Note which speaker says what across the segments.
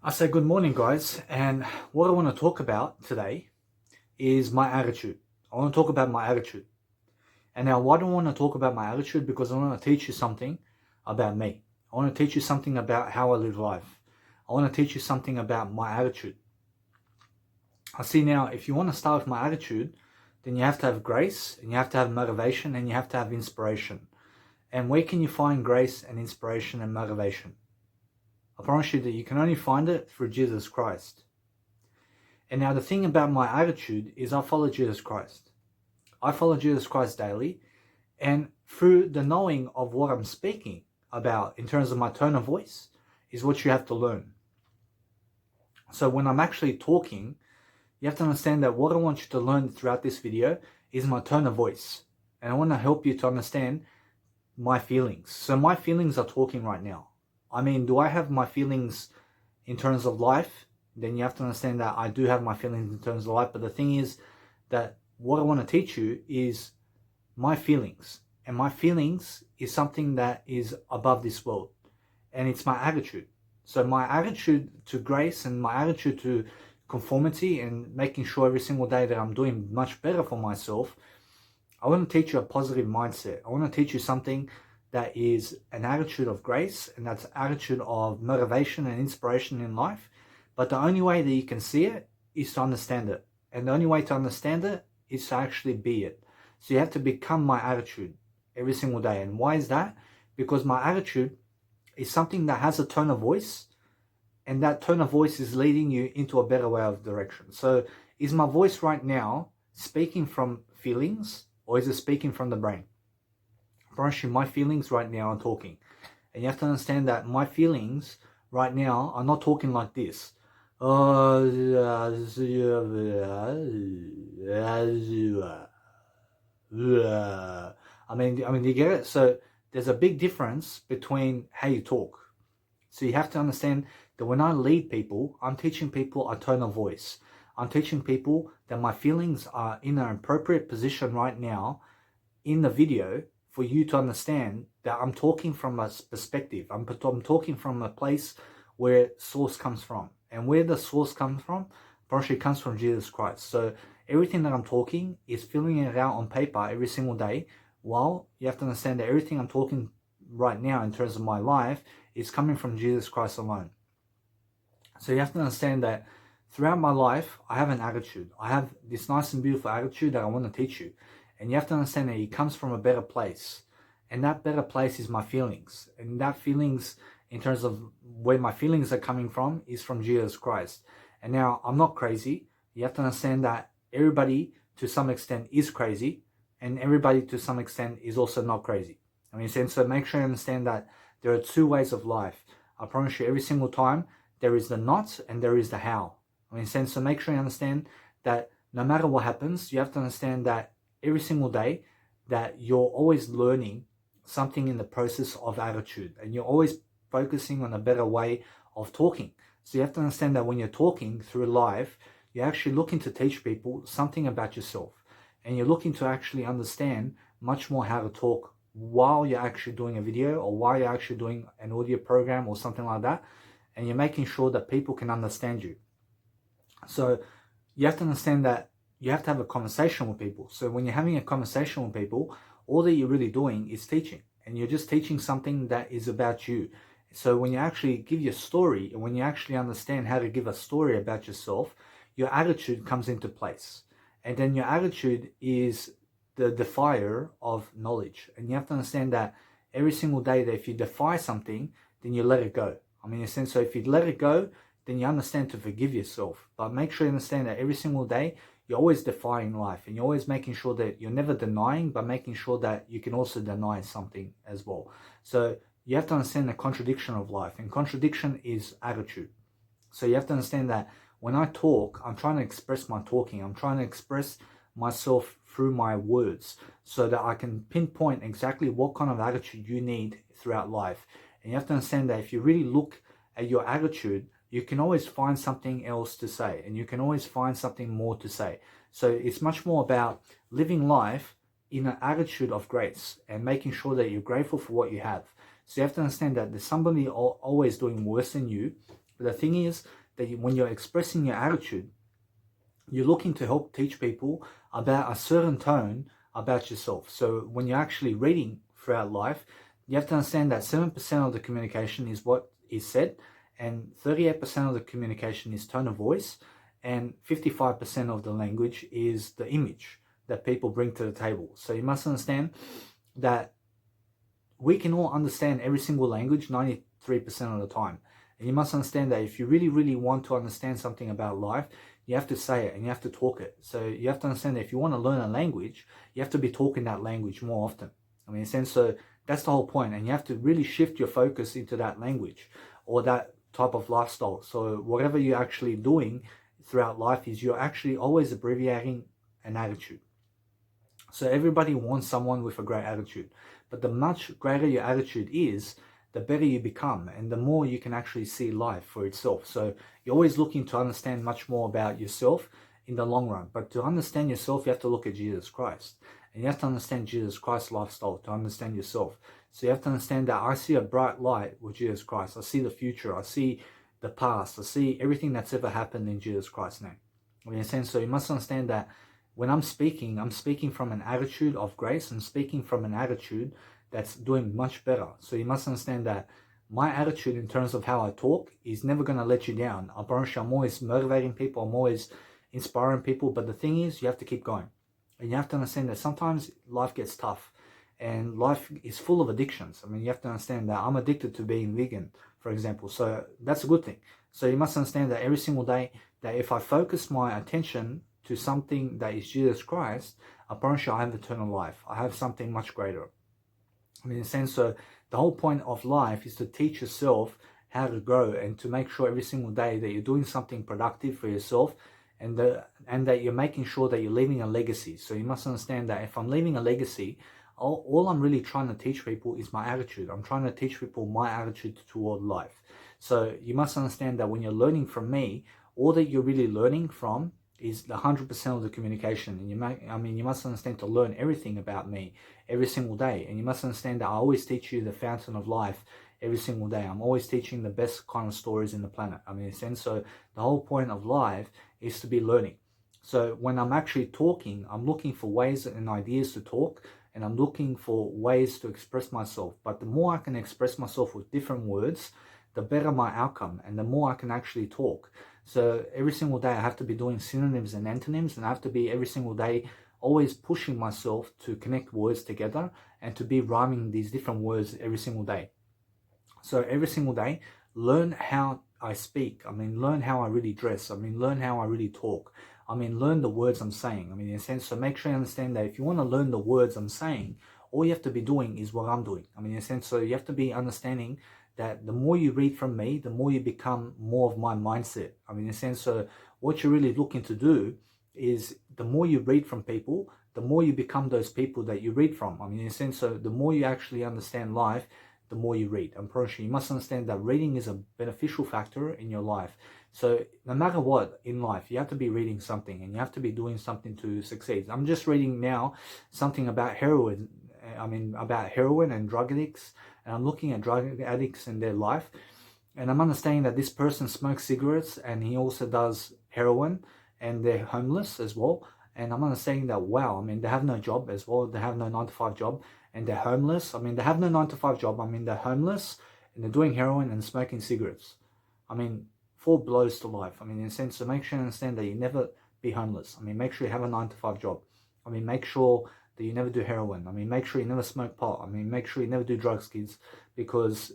Speaker 1: I say good morning, guys, and what I want to talk about today is my attitude. I want to talk about my attitude. And now, why do I want to talk about my attitude? Because I want to teach you something about me. I want to teach you something about how I live life. I want to teach you something about my attitude. I see now, if you want to start with my attitude, then you have to have grace, and you have to have motivation, and you have to have inspiration. And where can you find grace and inspiration and motivation? I promise you that you can only find it through Jesus Christ. And now the thing about my attitude is I follow Jesus Christ. I follow Jesus Christ daily, and through the knowing of what I'm speaking about in terms of my tone of voice is what you have to learn. So when I'm actually talking, you have to understand that what I want you to learn throughout this video is my tone of voice. And I want to help you to understand my feelings. So my feelings are talking right now. I mean, do I have my feelings in terms of life? Then you have to understand that I do have my feelings in terms of life. But the thing is that what I want to teach you is my feelings. And my feelings is something that is above this world. And it's my attitude. So my attitude to grace and my attitude to conformity and making sure every single day that I'm doing much better for myself, I want to teach you a positive mindset. I want to teach you something that is an attitude of grace, and that's an attitude of motivation and inspiration in life. But the only way that you can see it is to understand it. And the only way to understand it is to actually be it. So you have to become my attitude every single day. And why is that? Because my attitude is something that has a tone of voice, and that tone of voice is leading you into a better way of direction. So is my voice right now speaking from feelings, or is it speaking from the brain? I promise you, my feelings right now are talking. And you have to understand that my feelings right now are not talking like this. I mean, do you get it? So there's a big difference between how you talk. So you have to understand that when I lead people, I'm teaching people a tone of voice. I'm teaching people that my feelings are in an appropriate position right now in the video for you to understand that I'm talking from a perspective. I'm talking from a place where source comes from. And where the source comes from, partially comes from Jesus Christ. So everything that I'm talking is filling it out on paper every single day. While you have to understand that everything I'm talking right now in terms of my life is coming from Jesus Christ alone. So you have to understand that throughout my life, I have an attitude. I have this nice and beautiful attitude that I want to teach you. And you have to understand that it comes from a better place. And that better place is my feelings. And that feelings, in terms of where my feelings are coming from, is from Jesus Christ. And now, I'm not crazy. You have to understand that everybody, to some extent, is crazy. And everybody, to some extent, is also not crazy. I mean, so make sure you understand that there are two ways of life. I promise you, every single time, there is the not and there is the how. I mean, so make sure you understand that no matter what happens, you have to understand that every single day that you're always learning something in the process of attitude, and you're always focusing on a better way of talking. So you have to understand that when you're talking through life, you're actually looking to teach people something about yourself, and you're looking to actually understand much more how to talk while you're actually doing a video, or while you're actually doing an audio program or something like that, and you're making sure that people can understand you. So you have to understand that you have to have a conversation with people. So when you're having a conversation with people, all that you're really doing is teaching. And you're just teaching something that is about you. So when you actually give your story, and when you actually understand how to give a story about yourself, your attitude comes into place. And then your attitude is the fire of knowledge. And you have to understand that every single day that if you defy something, then you let it go. I mean, in a sense, so if you let it go, then you understand to forgive yourself. But make sure you understand that every single day, you're always defying life, and you're always making sure that you're never denying, but making sure that you can also deny something as well. So you have to understand the contradiction of life, and contradiction is attitude. So you have to understand that when I talk, I'm trying to express my talking. I'm trying to express myself through my words so that I can pinpoint exactly what kind of attitude you need throughout life. And you have to understand that if you really look at your attitude, you can always find something else to say, and you can always find something more to say. So it's much more about living life in an attitude of grace and making sure that you're grateful for what you have. So you have to understand that there's somebody always doing worse than you, But the thing is that when you're expressing your attitude, you're looking to help teach people about a certain tone about yourself. So when you're actually reading throughout life, you have to understand that 7% of the communication is what is said, and 38% of the communication is tone of voice, and 55% of the language is the image that people bring to the table. So you must understand that we can all understand every single language 93% of the time. And you must understand that if you really, really want to understand something about life, you have to say it and you have to talk it. So you have to understand that if you want to learn a language, you have to be talking that language more often. I mean, in a sense, so that's the whole point. And you have to really shift your focus into that language or that type of lifestyle. So whatever you're actually doing throughout life is you're actually always abbreviating an attitude. So everybody wants someone with a great attitude, but the much greater your attitude is, the better you become and the more you can actually see life for itself. So you're always looking to understand much more about yourself in the long run. But to understand yourself, you have to look at Jesus Christ. And you have to understand Jesus Christ's lifestyle to understand yourself. So you have to understand that I see a bright light with Jesus Christ. I see the future. I see the past. I see everything that's ever happened in Jesus Christ's name. I mean, in a sense, so you must understand that when I'm speaking from an attitude of grace and speaking from an attitude that's doing much better. So you must understand that my attitude in terms of how I talk is never going to let you down. I promise you, I'm always motivating people. I'm always inspiring people. But the thing is, you have to keep going. And you have to understand that sometimes life gets tough and life is full of addictions. I mean, you have to understand that I'm addicted to being vegan, for example. So that's a good thing. So you must understand that every single day, that if I focus my attention to something that is Jesus Christ, I promise you I have eternal life. I have something much greater. I mean, in a sense, so the whole point of life is to teach yourself how to grow and to make sure every single day that you're doing something productive for yourself, and that you're making sure that you're leaving a legacy. So you must understand that if I'm leaving a legacy, all I'm really trying to teach people is my attitude. I'm trying to teach people my attitude toward life. So you must understand that when you're learning from me, all that you're really learning from is the 100% of the communication. And you must understand to learn everything about me every single day. And you must understand that I always teach you the fountain of life every single day. I'm always teaching the best kind of stories in the planet. I mean, in a sense, so the whole point of life is to be learning. So when I'm actually talking, I'm looking for ways and ideas to talk, and I'm looking for ways to express myself. But the more I can express myself with different words, the better my outcome and the more I can actually talk. So every single day I have to be doing synonyms and antonyms, and I have to be every single day always pushing myself to connect words together and to be rhyming these different words every single day. So every single day, learn how I speak. I mean, learn how I really dress. I mean, learn how I really talk. I mean, learn the words I'm saying. I mean, in a sense, so make sure you understand that if you want to learn the words I'm saying, all you have to be doing is what I'm doing. I mean, in a sense, so you have to be understanding that the more you read from me, the more you become more of my mindset. I mean, in a sense, so what you're really looking to do is the more you read from people, the more you become those people that you read from. I mean, in a sense, so the more you actually understand life, the more you read. I'm pretty sure you must understand that reading is a beneficial factor in your life. So no matter what in life, you have to be reading something and you have to be doing something to succeed. I'm just reading now something about heroin. I mean, about heroin and drug addicts. And I'm looking at drug addicts and their life. And I'm understanding that this person smokes cigarettes and he also does heroin, and they're homeless as well. And I'm understanding that, wow, I mean, they have no job as well. They have no 9-to-5 job and they're homeless. I mean, they have no 9-to-5 job. I mean, they're homeless and they're doing heroin and smoking cigarettes. I mean, 4 blows to life. I mean, in a sense, so make sure you understand that you never be homeless. I mean, make sure you have a 9-to-5 job. I mean, make sure that you never do heroin. I mean, make sure you never smoke pot. I mean, make sure you never do drugs, kids, because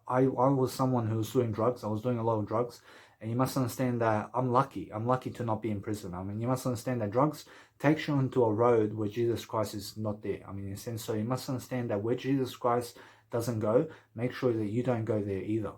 Speaker 1: I was someone who was doing drugs. I was doing a lot of drugs. And you must understand that I'm lucky. I'm lucky to not be in prison. I mean, you must understand that drugs takes you onto a road where Jesus Christ is not there. I mean, in a sense, so you must understand that where Jesus Christ doesn't go, make sure that you don't go there either.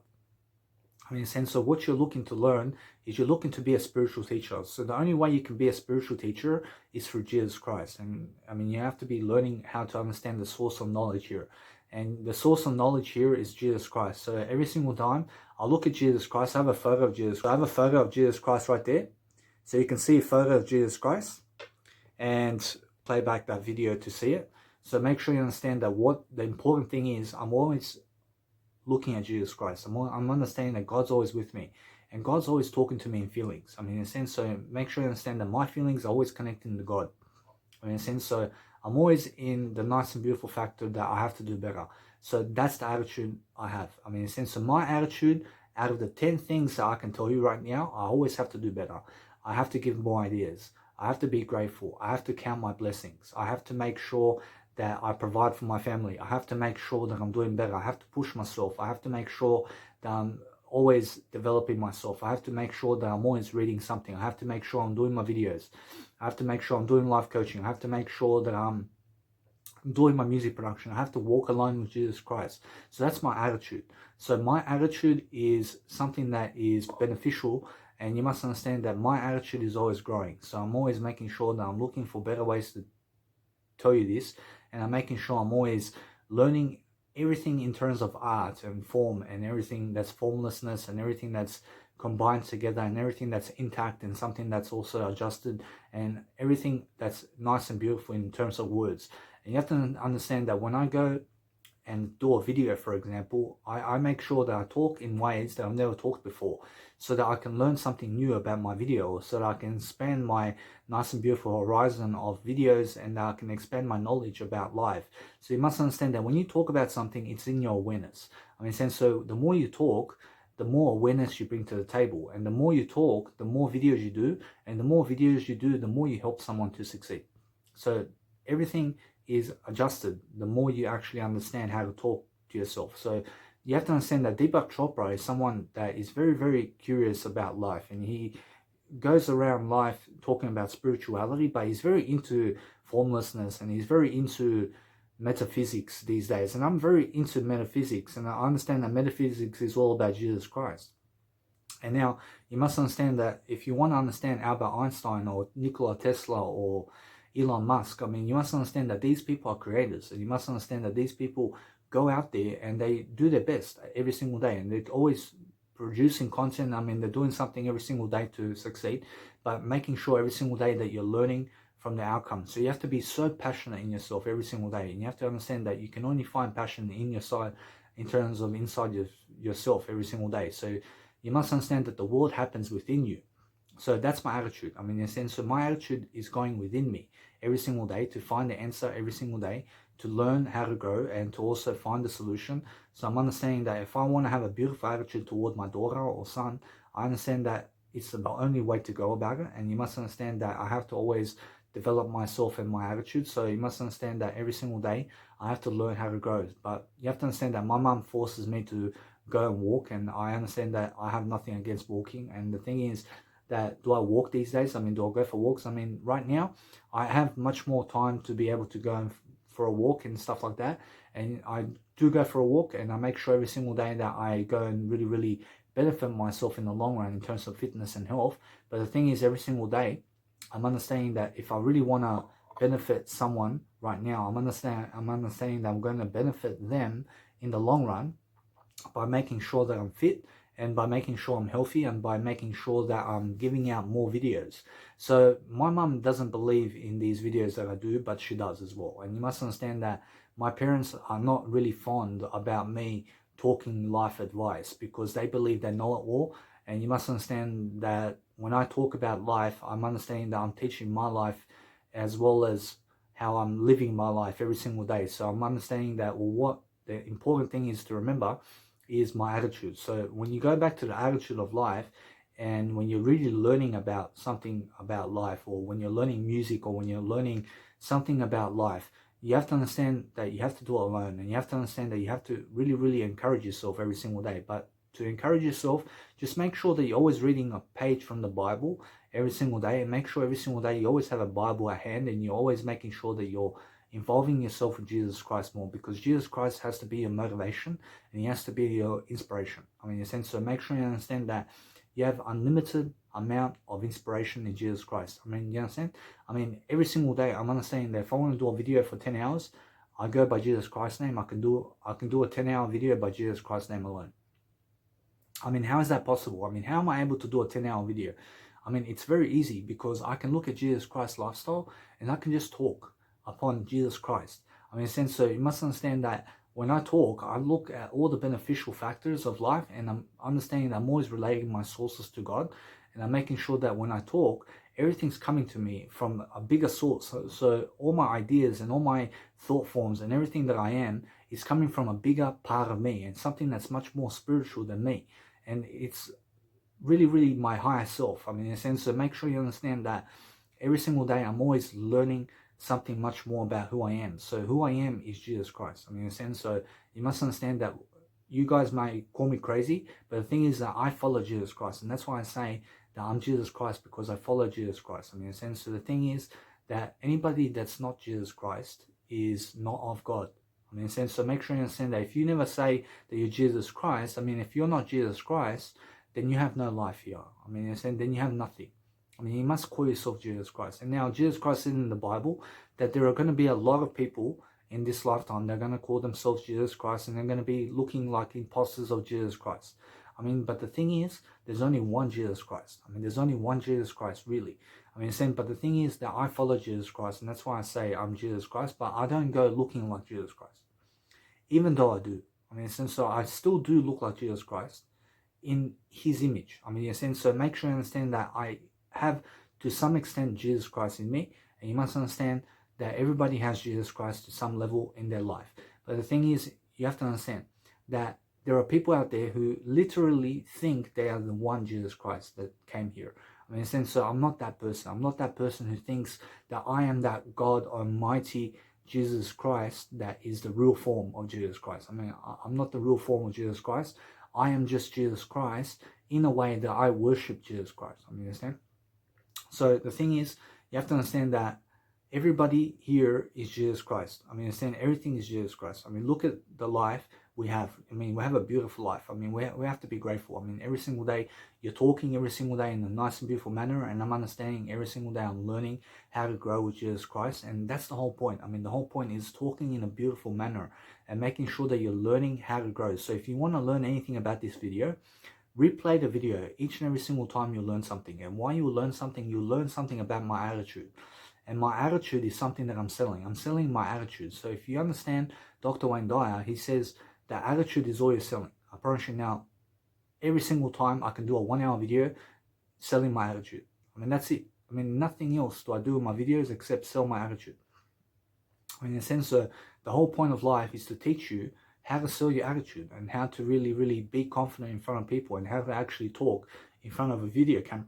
Speaker 1: I mean, in a sense, so what you're looking to learn is you're looking to be a spiritual teacher. So the only way you can be a spiritual teacher is through Jesus Christ. And I mean, you have to be learning how to understand the source of knowledge here. And the source of knowledge here is Jesus Christ. So every single time I look at Jesus Christ, I have a photo of Jesus. I have a photo of Jesus Christ right there. So you can see a photo of Jesus Christ and play back that video to see it. So make sure you understand that what the important thing is, I'm always looking at Jesus Christ. I'm understanding that God's always with me. And God's always talking to me in feelings. I mean, in a sense, so make sure you understand that my feelings are always connecting to God. I mean, in a sense, so I'm always in the nice and beautiful factor that I have to do better. So that's the attitude I have. I mean, in a sense, so my attitude, out of the 10 things that I can tell you right now, I always have to do better. I have to give more ideas. I have to be grateful. I have to count my blessings. I have to make sure that I provide for my family. I have to make sure that I'm doing better. I have to push myself. I have to make sure that I'm always developing myself. I have to make sure that I'm always reading something. I have to make sure I'm doing my videos. I have to make sure I'm doing life coaching. I have to make sure that I'm doing my music production. I have to walk alone with Jesus Christ. So that's my attitude. So my attitude is something that is beneficial, and you must understand that my attitude is always growing. So I'm always making sure that I'm looking for better ways to tell you this, and I'm making sure I'm always learning everything in terms of art and form, and everything that's formlessness, and everything that's combined together, and everything that's intact, and something that's also adjusted, and everything that's nice and beautiful in terms of words. And you have to understand that when I go and do a video, for example, I make sure that I talk in ways that I've never talked before, so that I can learn something new about my video, so that I can expand my nice and beautiful horizon of videos, and that I can expand my knowledge about life. So you must understand that when you talk about something, it's in your awareness. I mean, so the more you talk, the more awareness you bring to the table. And the more you talk, the more videos you do. And the more videos you do, the more you help someone to succeed. So everything is adjusted the more you actually understand how to talk to yourself. So you have to understand that Deepak Chopra is someone that is very, very curious about life, and he goes around life talking about spirituality, but he's very into formlessness, and he's very into metaphysics these days. And I'm very into metaphysics, and I understand that metaphysics is all about Jesus Christ. And now you must understand that if you want to understand Albert Einstein or Nikola Tesla or Elon Musk, I mean, you must understand that these people are creators, and you must understand that these people go out there and they do their best every single day, and they're always producing content. I mean, they're doing something every single day to succeed, but making sure every single day that you're learning from the outcome. So you have to be so passionate in yourself every single day, and you have to understand that you can only find passion in your side, in terms of inside yourself every single day. So you must understand that the world happens within you. So that's my attitude. I mean, in a sense, so my attitude is going within me every single day to find the answer every single day, to learn how to grow, and to also find the solution. So I'm understanding that if I want to have a beautiful attitude toward my daughter or son, I understand that it's the only way to go about it. And you must understand that I have to always develop myself and my attitude. So you must understand that every single day I have to learn how to grow. But you have to understand that my mom forces me to go and walk, and I understand that I have nothing against walking. And the thing is that, do I walk these days? I mean, do I go for walks? I mean, right now I have much more time to be able to go for a walk and stuff like that. And I do go for a walk, and I make sure every single day that I go and really, really benefit myself in the long run in terms of fitness and health. But the thing is, every single day I'm understanding that if I really want to benefit someone right now, I'm understanding that I'm going to benefit them in the long run by making sure that I'm fit, and by making sure I'm healthy, and by making sure that I'm giving out more videos. So my mum doesn't believe in these videos that I do, but she does as well. And you must understand that my parents are not really fond about me talking life advice, because they believe they know it all. And you must understand that when I talk about life, I'm understanding that I'm teaching my life as well as how I'm living my life every single day. So I'm understanding that, well, what the important thing is to remember is my attitude. So when you go back to the attitude of life, and when you're really learning about something about life, or when you're learning music, or when you're learning something about life, you have to understand that you have to do it alone, and you have to understand that you have to really, really encourage yourself every single day. But to encourage yourself, just make sure that you're always reading a page from the Bible every single day, and make sure every single day you always have a Bible at hand, and you're always making sure that you're involving yourself with Jesus Christ more, because Jesus Christ has to be your motivation, and he has to be your inspiration. I mean, in a sense, so make sure you understand that you have unlimited amount of inspiration in Jesus Christ. I mean, you understand? I mean, every single day I'm understanding that if I want to do a video for 10 hours, I go by Jesus Christ's name. I can do a 10-hour video by Jesus Christ's name alone. I mean, how is that possible? I mean, how am I able to do a 10-hour video? I mean, it's very easy, because I can look at Jesus Christ's lifestyle, and I can just talk upon Jesus Christ. I mean, in a sense, so you must understand that when I talk, I look at all the beneficial factors of life, and I'm understanding that I'm always relating my sources to God, and I'm making sure that when I talk, everything's coming to me from a bigger source. So all my ideas and all my thought forms and everything that I am is coming from a bigger part of me, and something that's much more spiritual than me. And it's really, really my higher self. I mean, in a sense, so make sure you understand that every single day I'm always learning something much more about who I am. So who I am is Jesus Christ. I mean, in a sense, so you must understand that you guys may call me crazy, but the thing is that I follow Jesus Christ. And that's why I say that I'm Jesus Christ, because I follow Jesus Christ. I mean, in a sense, so the thing is that anybody that's not Jesus Christ is not of God. I mean, in a sense, so make sure you understand that if you never say that you're Jesus Christ, I mean, if you're not Jesus Christ, then you have no life here. I mean, in a sense, then you have nothing. I mean, you must call yourself Jesus Christ. And now Jesus Christ said in the Bible that there are going to be a lot of people in this lifetime. They're going to call themselves Jesus Christ, and they're going to be looking like imposters of Jesus Christ. I mean, but the thing is, there's only one Jesus Christ. I mean, there's only one Jesus Christ, really. I mean, but the thing is that I follow Jesus Christ, and that's why I say I'm Jesus Christ, but I don't go looking like Jesus Christ. Even though I do. I mean, so I still do look like Jesus Christ in his image. I mean, in a sense, so make sure you understand that I have to some extent Jesus Christ in me, and you must understand that everybody has Jesus Christ to some level in their life. But the thing is, you have to understand that there are people out there who literally think they are the one Jesus Christ that came here. I mean, in a sense, so I'm not that person. I'm not that person who thinks that I am that God Almighty Jesus Christ that is the real form of Jesus Christ. I mean, I'm not the real form of Jesus Christ. I am just Jesus Christ in a way that I worship Jesus Christ. I mean, understand? So the thing is, you have to understand that everybody here is Jesus Christ. I mean, understand, everything is Jesus Christ. I mean, look at the life we have. I mean, we have a beautiful life. I mean, we have to be grateful. I mean, every single day you're talking every single day in a nice and beautiful manner, and I'm understanding every single day I'm learning how to grow with Jesus Christ, and that's the whole point. I mean, the whole point is talking in a beautiful manner and making sure that you're learning how to grow. So if you want to learn anything about this video, replay the video each and every single time you learn something. And why you learn something, you learn something about my attitude. And my attitude is something that I'm selling. I'm selling my attitude. So if you understand Dr. Wayne Dyer, he says that attitude is all you're selling. I promise you now, every single time I can do a 1 hour video selling my attitude. I mean, that's it. I mean, nothing else do I do in my videos except sell my attitude. I mean, in a sense, the whole point of life is to teach you how to sell your attitude and how to really, really be confident in front of people and how to actually talk in front of a video camera.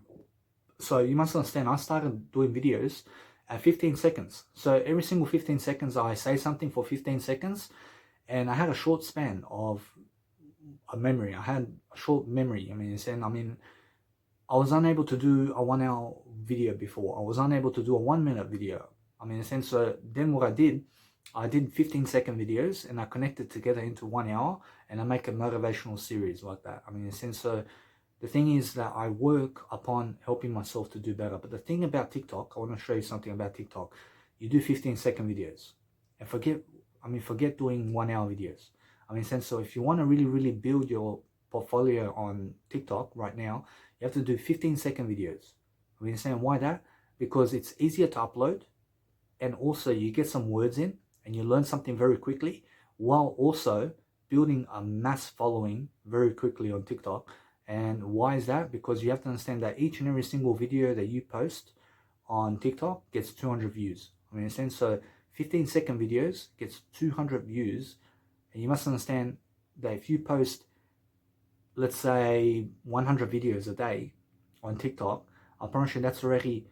Speaker 1: So you must understand, I started doing videos at 15 seconds. So every single 15 seconds, I say something for 15 seconds, and I had a short span of a memory. I had a short memory. I mean, I was unable to do a 1 hour video before. I was unable to do a 1 minute video. I mean, in a sense, so then what I did 15-second videos, and I connected together into 1 hour, and I make a motivational series like that. I mean, in a sense, so the thing is that I work upon helping myself to do better. But the thing about TikTok, I want to show you something about TikTok. You do 15-second videos, and forget doing 1 hour videos. I mean, so if you want to really, really build your portfolio on TikTok right now, you have to do 15-second videos. I mean, saying why that? Because it's easier to upload, and also you get some words in, and you learn something very quickly, while also building a mass following very quickly on TikTok. And why is that? Because you have to understand that each and every single video that you post on TikTok gets 200 views. I mean, so 15-second videos gets 200 views, and you must understand that if you post, let's say, 100 videos a day on TikTok, I promise you that's already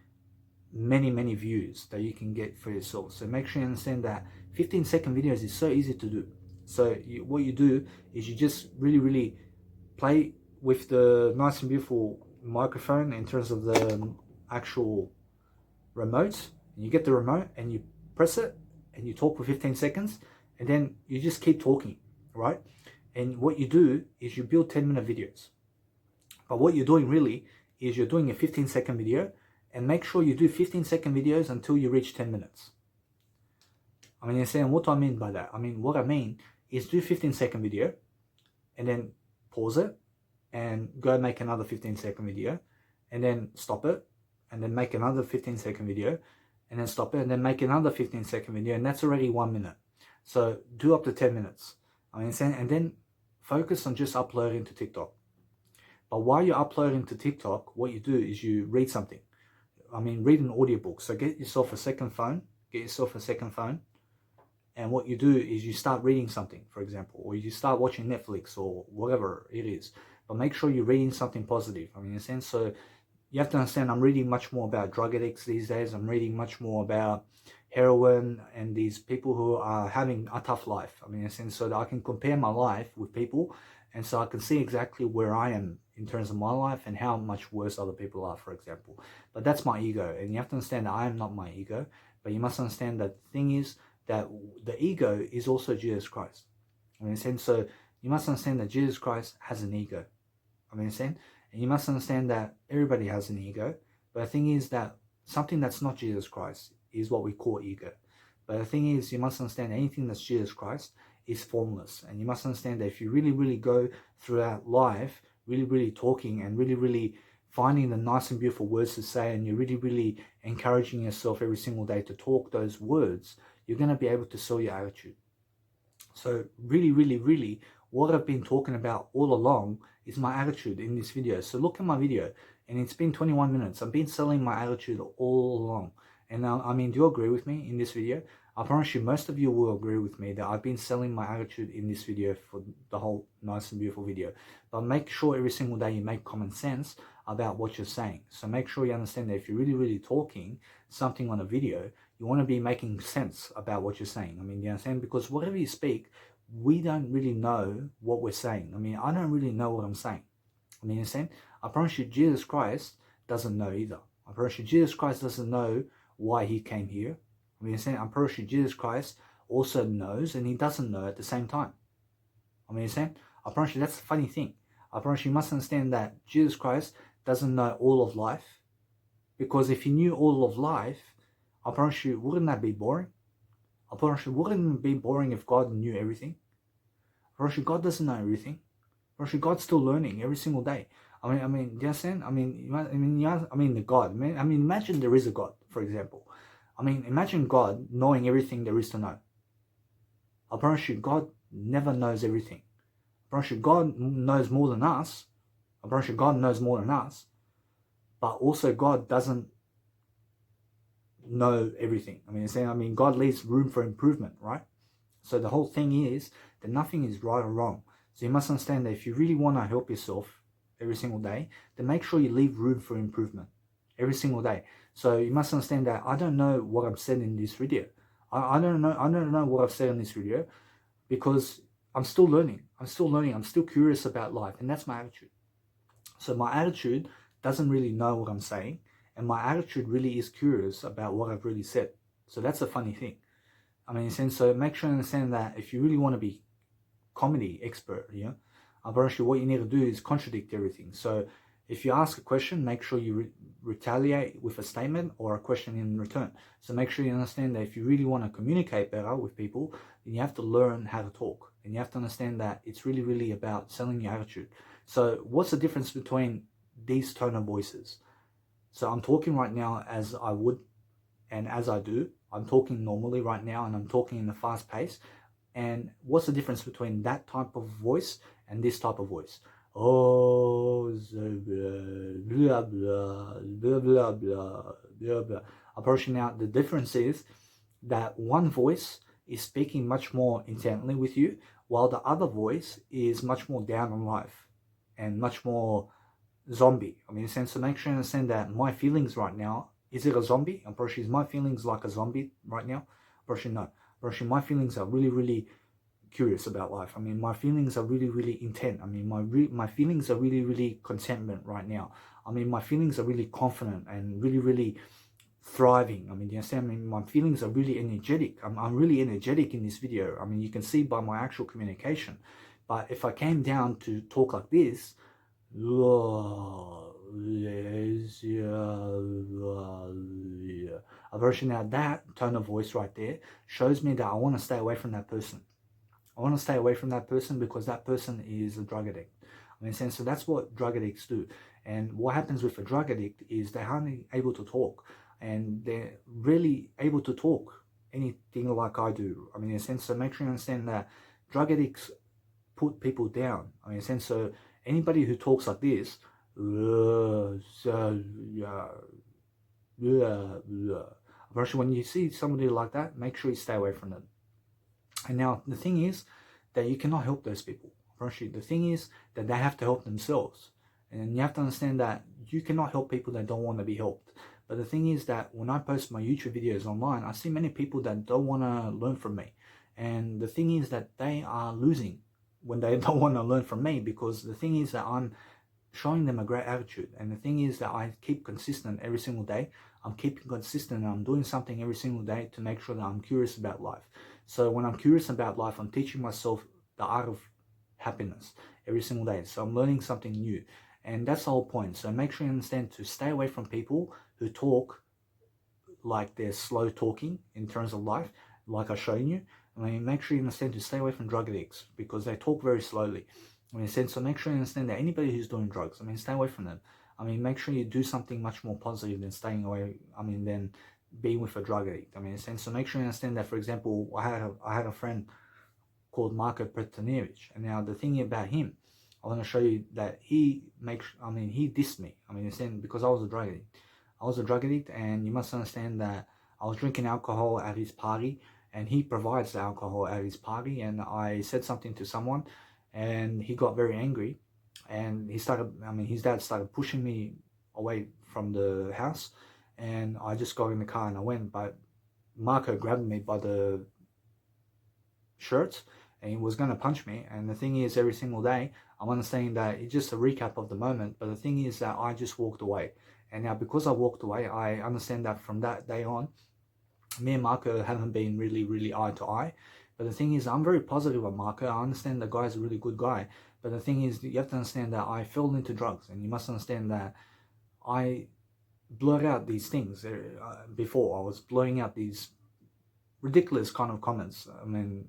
Speaker 1: many views that you can get for yourself. So make sure you understand that 15-second videos is so easy to do. So what you do is you just really play with the nice and beautiful microphone in terms of the actual remote. You get the remote and you press it and you talk for 15 seconds, and then you just keep talking, right? And what you do is you build 10-minute videos. But what you're doing really is you're doing a 15-second video, and make sure you do 15-second videos until you reach 10 minutes. I mean, you're saying, what do I mean by that? I mean, what I mean is do 15-second video, and then pause it, and go make another 15-second video, and then stop it, and then make another 15-second video, and then stop it, and then make another 15-second video, and that's already 1 minute. So do up to 10 minutes. I mean, and then focus on just uploading to TikTok. But while you're uploading to TikTok, what you do is you read something. I mean, read an audiobook. So get yourself a second phone. And what you do is you start reading something, for example, or you start watching Netflix or whatever it is. But make sure you're reading something positive. I mean, in a sense, so you have to understand, I'm reading much more about drug addicts these days. I'm reading much more about heroin and these people who are having a tough life. I mean, in a sense, so that I can compare my life with people, and so I can see exactly where I am in terms of my life and how much worse other people are, for example. But that's my ego, and you have to understand that I am not my ego. But you must understand that the thing is that the ego is also Jesus Christ. I mean, in a sense, so you must understand that Jesus Christ has an ego. I mean, in a sense, and you must understand that everybody has an ego. But the thing is that something that's not Jesus Christ is what we call ego. But the thing is, you must understand anything that's Jesus Christ is formless. And you must understand that if you really, really go throughout life, really, really talking and really, really finding the nice and beautiful words to say, and you're really, really encouraging yourself every single day to talk those words, you're going to be able to sell your attitude. So really, really, really, what I've been talking about all along is my attitude in this video. So look at my video, and it's been 21 minutes. I've been selling my attitude all along. And I mean, do you agree with me in this video? I promise you, most of you will agree with me that I've been selling my attitude in this video for the whole nice and beautiful video. But make sure every single day you make common sense about what you're saying. So make sure you understand that if you're really, really talking something on a video, you want to be making sense about what you're saying. I mean, you understand? Because whatever you speak, we don't really know what we're saying. I mean, I don't really know what I'm saying. I mean, you understand? I promise you, Jesus Christ doesn't know either. I promise you, Jesus Christ doesn't know why he came here. I mean, I promise you, Jesus Christ also knows, and he doesn't know at the same time. I mean, I promise you, that's the funny thing. I promise you must understand that Jesus Christ doesn't know all of life. Because if he knew all of life, I promise you, wouldn't that be boring? I promise you, wouldn't it be boring if God knew everything? I promise you, God doesn't know everything. I promise you, God's still learning every single day. I mean, do you understand? I mean, the God. I mean, imagine there is a God, for example. I mean, imagine God knowing everything there is to know. I promise you, God never knows everything. I promise you, God knows more than us. I promise you, God knows more than us. But also, God doesn't know everything. I mean, God leaves room for improvement, right? So the whole thing is that nothing is right or wrong. So you must understand that if you really want to help yourself every single day, then make sure you leave room for improvement every single day. So you must understand that I don't know what I've said in this video. I don't know what I've said in this video because I'm still learning. I'm still curious about life, and that's my attitude. So my attitude doesn't really know what I'm saying, and my attitude really is curious about what I've really said. So that's a funny thing. I mean, so make sure you understand that if you really want to be comedy expert, I promise you what you need to do is contradict everything. So if you ask a question, make sure you retaliate with a statement or a question in return. So make sure you understand that if you really want to communicate better with people, then you have to learn how to talk. And you have to understand that it's really, really about selling your attitude. So what's the difference between these tone of voices? So I'm talking right now as I would and as I do. I'm talking normally right now, and I'm talking in a fast pace. And what's the difference between that type of voice and this type of voice? Oh, blah, blah, blah, blah, blah, blah, blah. Approaching now, the difference is that one voice is speaking much more intently with you, while the other voice is much more down on life and much more zombie. I mean, in a sense, to make sure you understand that my feelings right now, is it a zombie? I'm pretty sure, is my feelings like a zombie right now? Pretty sure no. Pretty sure my feelings are really, really curious about life. I mean, my feelings are really, really intent. I mean, my feelings are really, really contentment right now. I mean, my feelings are really confident and really, really thriving. I mean, you understand? I mean, my feelings are really energetic. I'm really energetic in this video. I mean, you can see by my actual communication. But if I came down to talk like this, a version now, that tone of voice right there shows me that I want to stay away from that person. I want to stay away from that person because that person is a drug addict. I mean, so that's what drug addicts do. And what happens with a drug addict is they're hardly able to talk, and they're really able to talk anything like I do. I mean, in a sense, so make sure you understand that drug addicts put people down. I mean, in a sense, so anybody who talks like this, when you see somebody like that, make sure you stay away from them. And now the thing is that you cannot help those people. The thing is that they have to help themselves. And you have to understand that you cannot help people that don't want to be helped. But the thing is that when I post my YouTube videos online, I see many people that don't want to learn from me. And the thing is that they are losing when they don't want to learn from me, because the thing is that I'm showing them a great attitude. And the thing is that I keep consistent every single day. I'm keeping consistent and I'm doing something every single day to make sure that I'm curious about life. So when I'm curious about life, I'm teaching myself the art of happiness every single day. So I'm learning something new. And that's the whole point. So make sure you understand to stay away from people who talk like they're slow talking in terms of life, like I showed you. I mean, make sure you understand to stay away from drug addicts because they talk very slowly. I mean, so make sure you understand that anybody who's doing drugs, I mean, stay away from them. I mean, make sure you do something much more positive than staying away, than being with a drug addict. I mean, so make sure you understand that, for example, I had a friend called Marko Pretanievich. And now the thing about him, I want to show you that he dissed me. I mean, because I was a drug addict. I was a drug addict, and you must understand that I was drinking alcohol at his party, and he provides the alcohol at his party, and I said something to someone, and he got very angry, and his dad started pushing me away from the house, and I just got in the car and I went, but Marko grabbed me by the shirt, and he was going to punch me. And the thing is, every single day, I'm understanding that it's just a recap of the moment, but the thing is that I just walked away. And now because I walked away, I understand that from that day on, me and Marko haven't been really eye to eye. But the thing is, I'm very positive on Marko. I understand the guy's a really good guy. But the thing is, you have to understand that I fell into drugs. And you must understand that I blurred out these things before. I was blurring out these ridiculous kind of comments. I mean,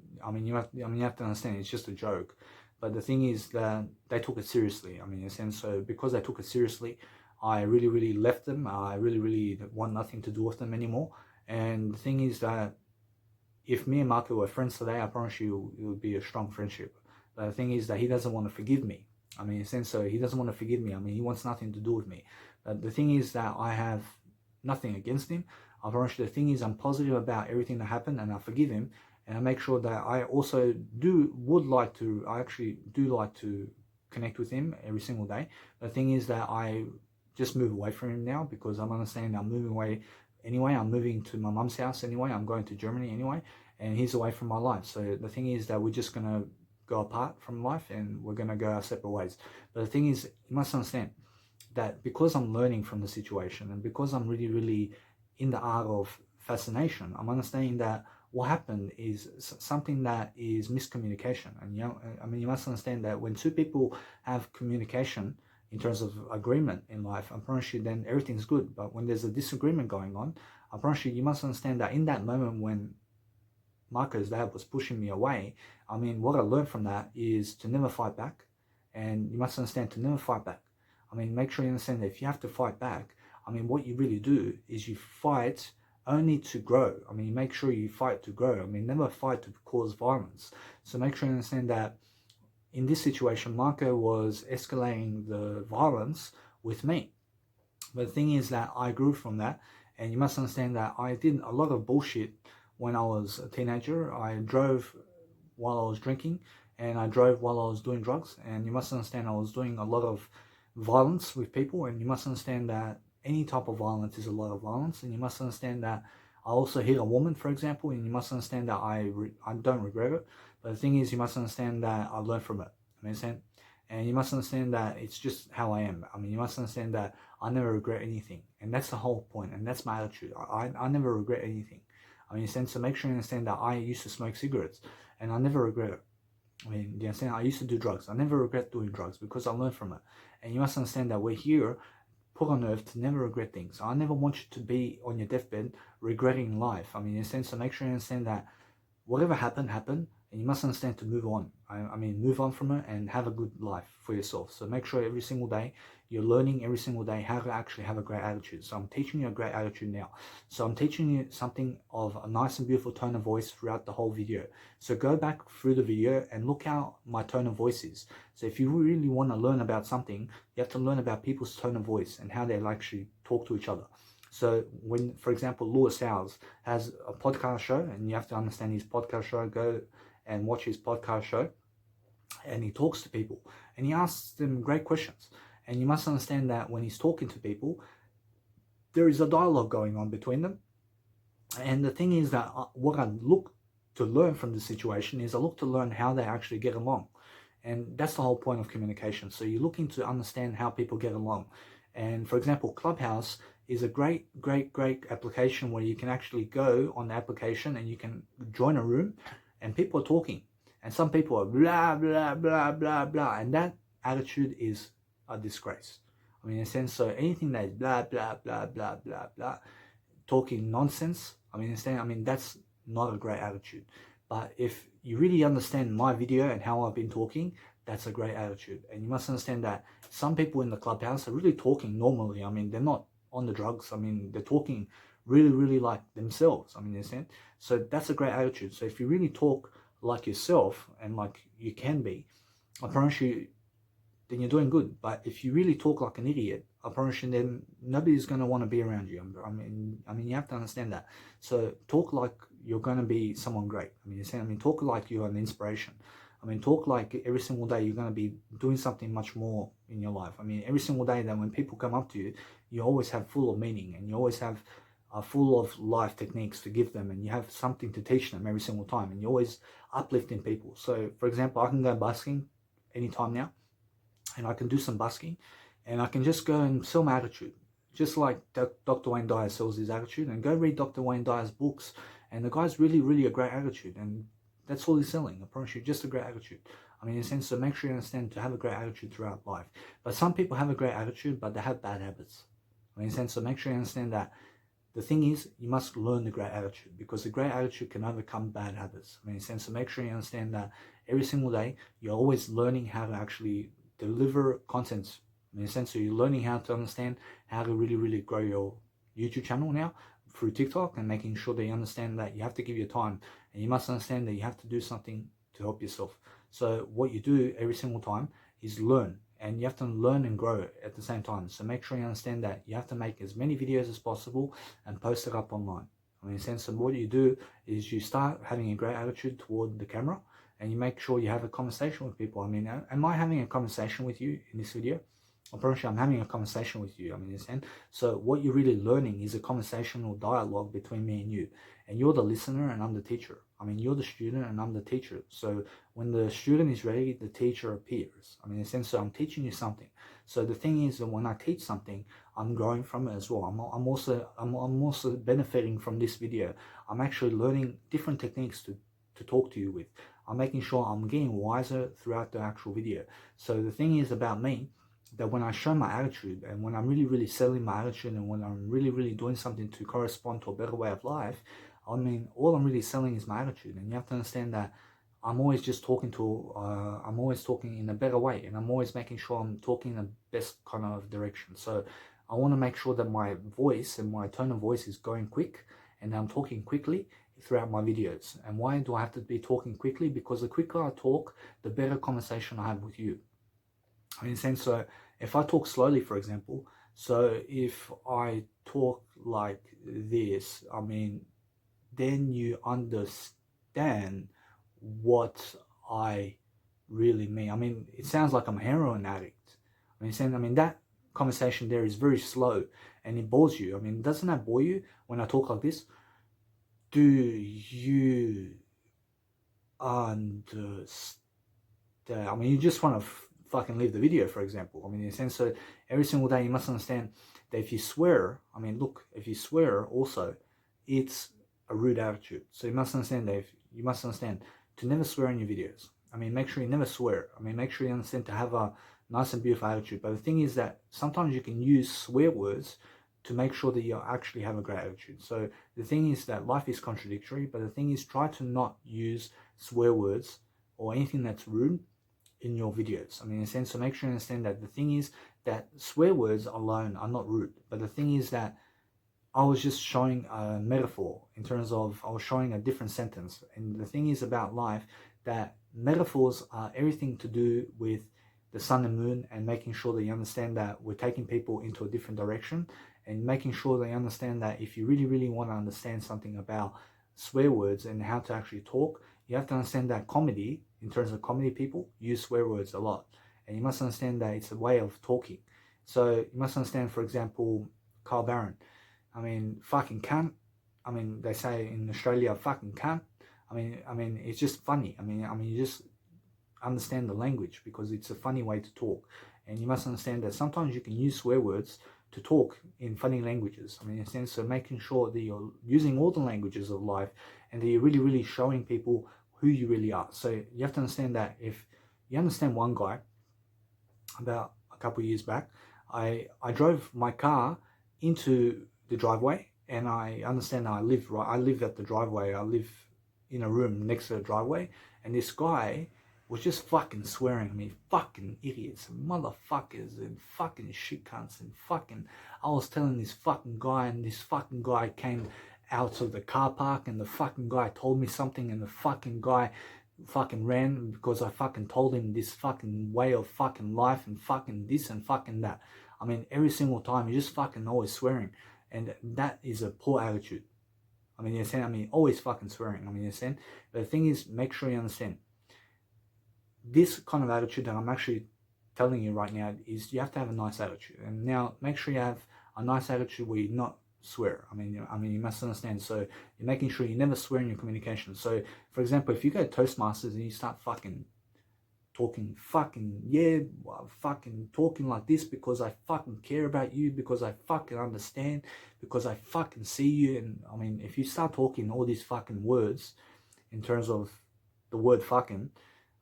Speaker 1: you have to understand it's just a joke. But the thing is that they took it seriously. I mean, in a sense, so because they took it seriously, I really left them. I really want nothing to do with them anymore. And the thing is that if me and Marko were friends today, I promise you it would be a strong friendship. But the thing is that he doesn't want to forgive me. I mean, in a sense, so he doesn't want to forgive me. I mean, he wants nothing to do with me. But the thing is that I have nothing against him. I promise you, the thing is, I'm positive about everything that happened, and I forgive him. And I make sure that I also I actually do like to connect with him every single day. The thing is that I just move away from him now, because I'm understanding I'm moving away anyway. I'm moving to my mum's house anyway. I'm going to Germany anyway, and he's away from my life. So the thing is that we're just going to go apart from life, and we're going to go our separate ways. But the thing is, you must understand that because I'm learning from the situation, and because I'm really in the art of fascination, I'm understanding that what happened is something that is miscommunication. And you must understand that when two people have communication in terms of agreement in life, I promise you, then everything's good. But when there's a disagreement going on, I promise you must understand that in that moment when Marko's dad was pushing me away, what I learned from that is to never fight back. And you must understand to never fight back. Make sure you understand that if you have to fight back, what you really do is you fight only to grow. Make sure you fight to grow. Never fight to cause violence. So make sure you understand that in this situation, Marko was escalating the violence with me. But the thing is that I grew from that. And you must understand that I did a lot of bullshit when I was a teenager. I drove while I was drinking, and I drove while I was doing drugs. And you must understand I was doing a lot of violence with people. And you must understand that any type of violence is a lot of violence. And you must understand that I also hit a woman, for example, and you must understand that I don't regret it. But the thing is, you must understand that I learned from it. And you must understand that it's just how I am. You must understand that I never regret anything. And that's the whole point. And that's my attitude. I never regret anything. So make sure you understand that I used to smoke cigarettes, and I never regret it. You understand? I used to do drugs. I never regret doing drugs because I learned from it. And you must understand that we're here put on earth to never regret things. I never want you to be on your deathbed regretting life. So make sure you understand that whatever happened, and you must understand to move on. Move on from it and have a good life for yourself. So make sure every single day you're learning every single day how to actually have a great attitude. So I'm teaching you a great attitude now. So I'm teaching you something of a nice and beautiful tone of voice throughout the whole video. So go back through the video and look how my tone of voice is. So if you really want to learn about something, you have to learn about people's tone of voice and how they actually talk to each other. So when, for example, Lewis Howes has a podcast show, and you have to understand his podcast show, go and watch his podcast show, and he talks to people and he asks them great questions. And you must understand that when he's talking to people, there is a dialogue going on between them. And the thing is that what I look to learn from the situation is I look to learn how they actually get along. And that's the whole point of communication. So you're looking to understand how people get along. And for example, Clubhouse is a great application where you can actually go on the application and you can join a room and people are talking. And some people are blah, blah, blah, blah, blah. And that attitude is a disgrace. I mean, in a sense, so anything that is blah, blah, blah, blah, blah, blah, talking nonsense, I mean, that's not a great attitude. But if you really understand my video and how I've been talking, that's a great attitude. And you must understand that some people in the Clubhouse are really talking normally. I mean, they're not on the drugs. I mean, they're talking really like themselves. I mean, in a sense. So that's a great attitude. So if you really talk like yourself and like you can be, I promise you, then you're doing good. But if you really talk like an idiot, I promise you, then nobody's going to want to be around you. I mean, you have to understand that. So talk like you're going to be someone great. I mean, talk like you're an inspiration. I mean, talk like every single day you're going to be doing something much more in your life. I mean, every single day that when people come up to you, you always have full of meaning and you always have full of life techniques to give them, and you have something to teach them every single time, and you're always uplifting people. So, for example, I can go busking anytime now, and I can do some busking, and I can just go and sell my attitude, just like Dr. Wayne Dyer sells his attitude. And go read Dr. Wayne Dyer's books, and the guy's really a great attitude, and that's all he's selling. I promise you, just a great attitude. I mean, in a sense, so make sure you understand to have a great attitude throughout life. But some people have a great attitude, but they have bad habits. I mean, in a sense, so make sure you understand that the thing is, you must learn the great attitude, because the great attitude can overcome bad habits. I mean, in a sense, so make sure you understand that every single day, you're always learning how to actually deliver content. I mean, in a sense, so you're learning how to understand how to really grow your YouTube channel now through TikTok, and making sure that you understand that you have to give your time, and you must understand that you have to do something to help yourself. So what you do every single time is learn, and you have to learn and grow at the same time. So make sure you understand that you have to make as many videos as possible and post it up online. I mean, in a sense, so what you do is you start having a great attitude toward the camera, and you make sure you have a conversation with people. I mean, am I having a conversation with you in this video? I promise you, I'm having a conversation with you. I mean, in a sense, so what you're really learning is a conversational dialogue between me and you. And you're the listener and I'm the teacher. I mean, you're the student and I'm the teacher. So when the student is ready, the teacher appears. I mean, in a sense, so I'm teaching you something. So the thing is that when I teach something, I'm growing from it as well. I'm also benefiting from this video. I'm actually learning different techniques to talk to you with. I'm making sure I'm getting wiser throughout the actual video. So the thing is about me, that when I show my attitude, and when I'm really selling my attitude, and when I'm really doing something to correspond to a better way of life, I mean, all I'm really selling is my attitude. And you have to understand that I'm always just talking I'm always talking in a better way, and I'm always making sure I'm talking in the best kind of direction. So I want to make sure that my voice and my tone of voice is going quick, and I'm talking quickly throughout my videos. And why do I have to be talking quickly? Because the quicker I talk, the better conversation I have with you. I mean, in a sense, so if I talk slowly, for example, so if I talk like this, I mean, then you understand what I really mean. I mean, it sounds like I'm a heroin addict. I mean, that conversation there is very slow and it bores you. I mean, doesn't that bore you when I talk like this? Do you understand? I mean, you just want to fucking leave the video, for example. I mean, in a sense, so every single day you must understand that if you swear, I mean, look, if you swear also, it's a rude attitude. So you must understand that you must understand to never swear in your videos. I mean, make sure you never swear. I mean, make sure you understand to have a nice and beautiful attitude. But the thing is that sometimes you can use swear words to make sure that you actually have a great attitude. So the thing is that life is contradictory, but the thing is, try to not use swear words or anything that's rude in your videos. I mean, in a sense, so make sure you understand that the thing is that swear words alone are not rude. But the thing is that I was just showing a metaphor in terms of I was showing a different sentence. And the thing is about life that metaphors are everything to do with the sun and moon, and making sure that you understand that we're taking people into a different direction, and making sure they understand that if you really, really want to understand something about swear words and how to actually talk, you have to understand that comedy, in terms of comedy, people use swear words a lot. And you must understand that it's a way of talking. So you must understand, for example, Carl Barron. I mean, fucking cunt. I mean, they say in Australia, fucking cunt. I mean, it's just funny. I mean, you just understand the language because it's a funny way to talk. And you must understand that sometimes you can use swear words to talk in funny languages. I mean, in a sense, so making sure that you're using all the languages of life and that you're really, really showing people who you really are. So you have to understand that if you understand one guy, about a couple of years back, I drove my car into the driveway, and I understand I live at the driveway. I live in a room next to the driveway, and this guy was just fucking swearing at me, fucking idiots, motherfuckers, and fucking shit cunts, and fucking, I was telling this fucking guy, and this fucking guy came out of the car park, and the fucking guy told me something, and the fucking guy fucking ran because I fucking told him this fucking way of fucking life, and fucking this and fucking that. I mean, every single time, you're just fucking always swearing, and that is a poor attitude. I mean, you understand? I mean, always fucking swearing. I mean, you understand? But the thing is, make sure you understand. This kind of attitude that I'm actually telling you right now is you have to have a nice attitude. And now, make sure you have a nice attitude where you're not swear. I mean, you must understand. So you're making sure you never swear in your communication. So, for example, if you go to Toastmasters and you start fucking talking fucking talking like this because I fucking care about you, because I fucking understand, because I fucking see you. And I mean, if you start talking all these fucking words in terms of the word fucking,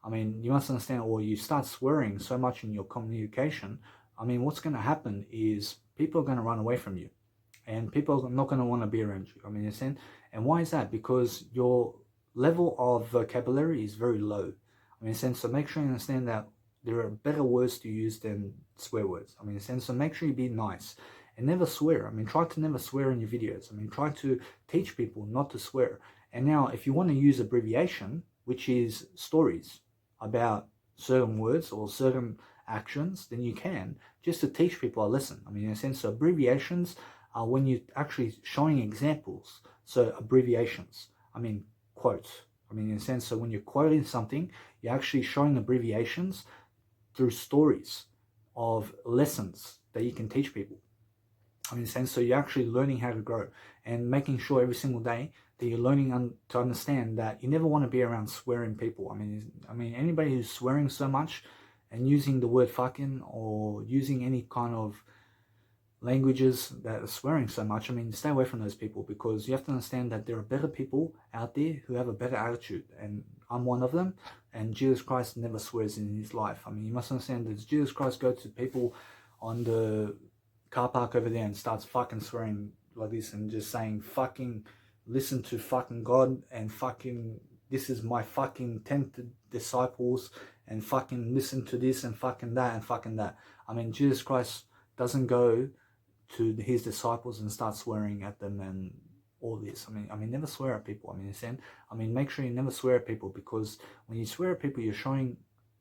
Speaker 1: I mean, you must understand, or you start swearing so much in your communication, I mean, what's going to happen is people are going to run away from you, and people are not going to want to be around you. I mean, you understand? And why is that? Because your level of vocabulary is very low. I mean, so make sure you understand that there are better words to use than swear words. I mean, so make sure you be nice and never swear. I mean, try to never swear in your videos. I mean, try to teach people not to swear. And now, if you want to use abbreviation, which is stories about certain words or certain actions, then you can, just to teach people a lesson. I mean, in a sense, so abbreviations are when you're actually showing examples. So abbreviations, I mean, quotes. I mean, in a sense, so when you're quoting something, you're actually showing abbreviations through stories of lessons that you can teach people. I mean, in a sense, so you're actually learning how to grow and making sure every single day that you're learning to understand that you never want to be around swearing people. I mean, anybody who's swearing so much and using the word fucking or using any kind of languages that are swearing so much, I mean, stay away from those people, because you have to understand that there are better people out there who have a better attitude, and I'm one of them. And Jesus Christ never swears in his life. I mean, you must understand that Jesus Christ goes to people on the car park over there and starts fucking swearing like this and just saying fucking listen to fucking God, and fucking this is my fucking 10 disciples, and fucking listen to this and fucking that and fucking that. I mean, Jesus Christ doesn't go to his disciples and start swearing at them and all this. I mean, never swear at people. I mean, make sure you never swear at people, because when you swear at people, you're showing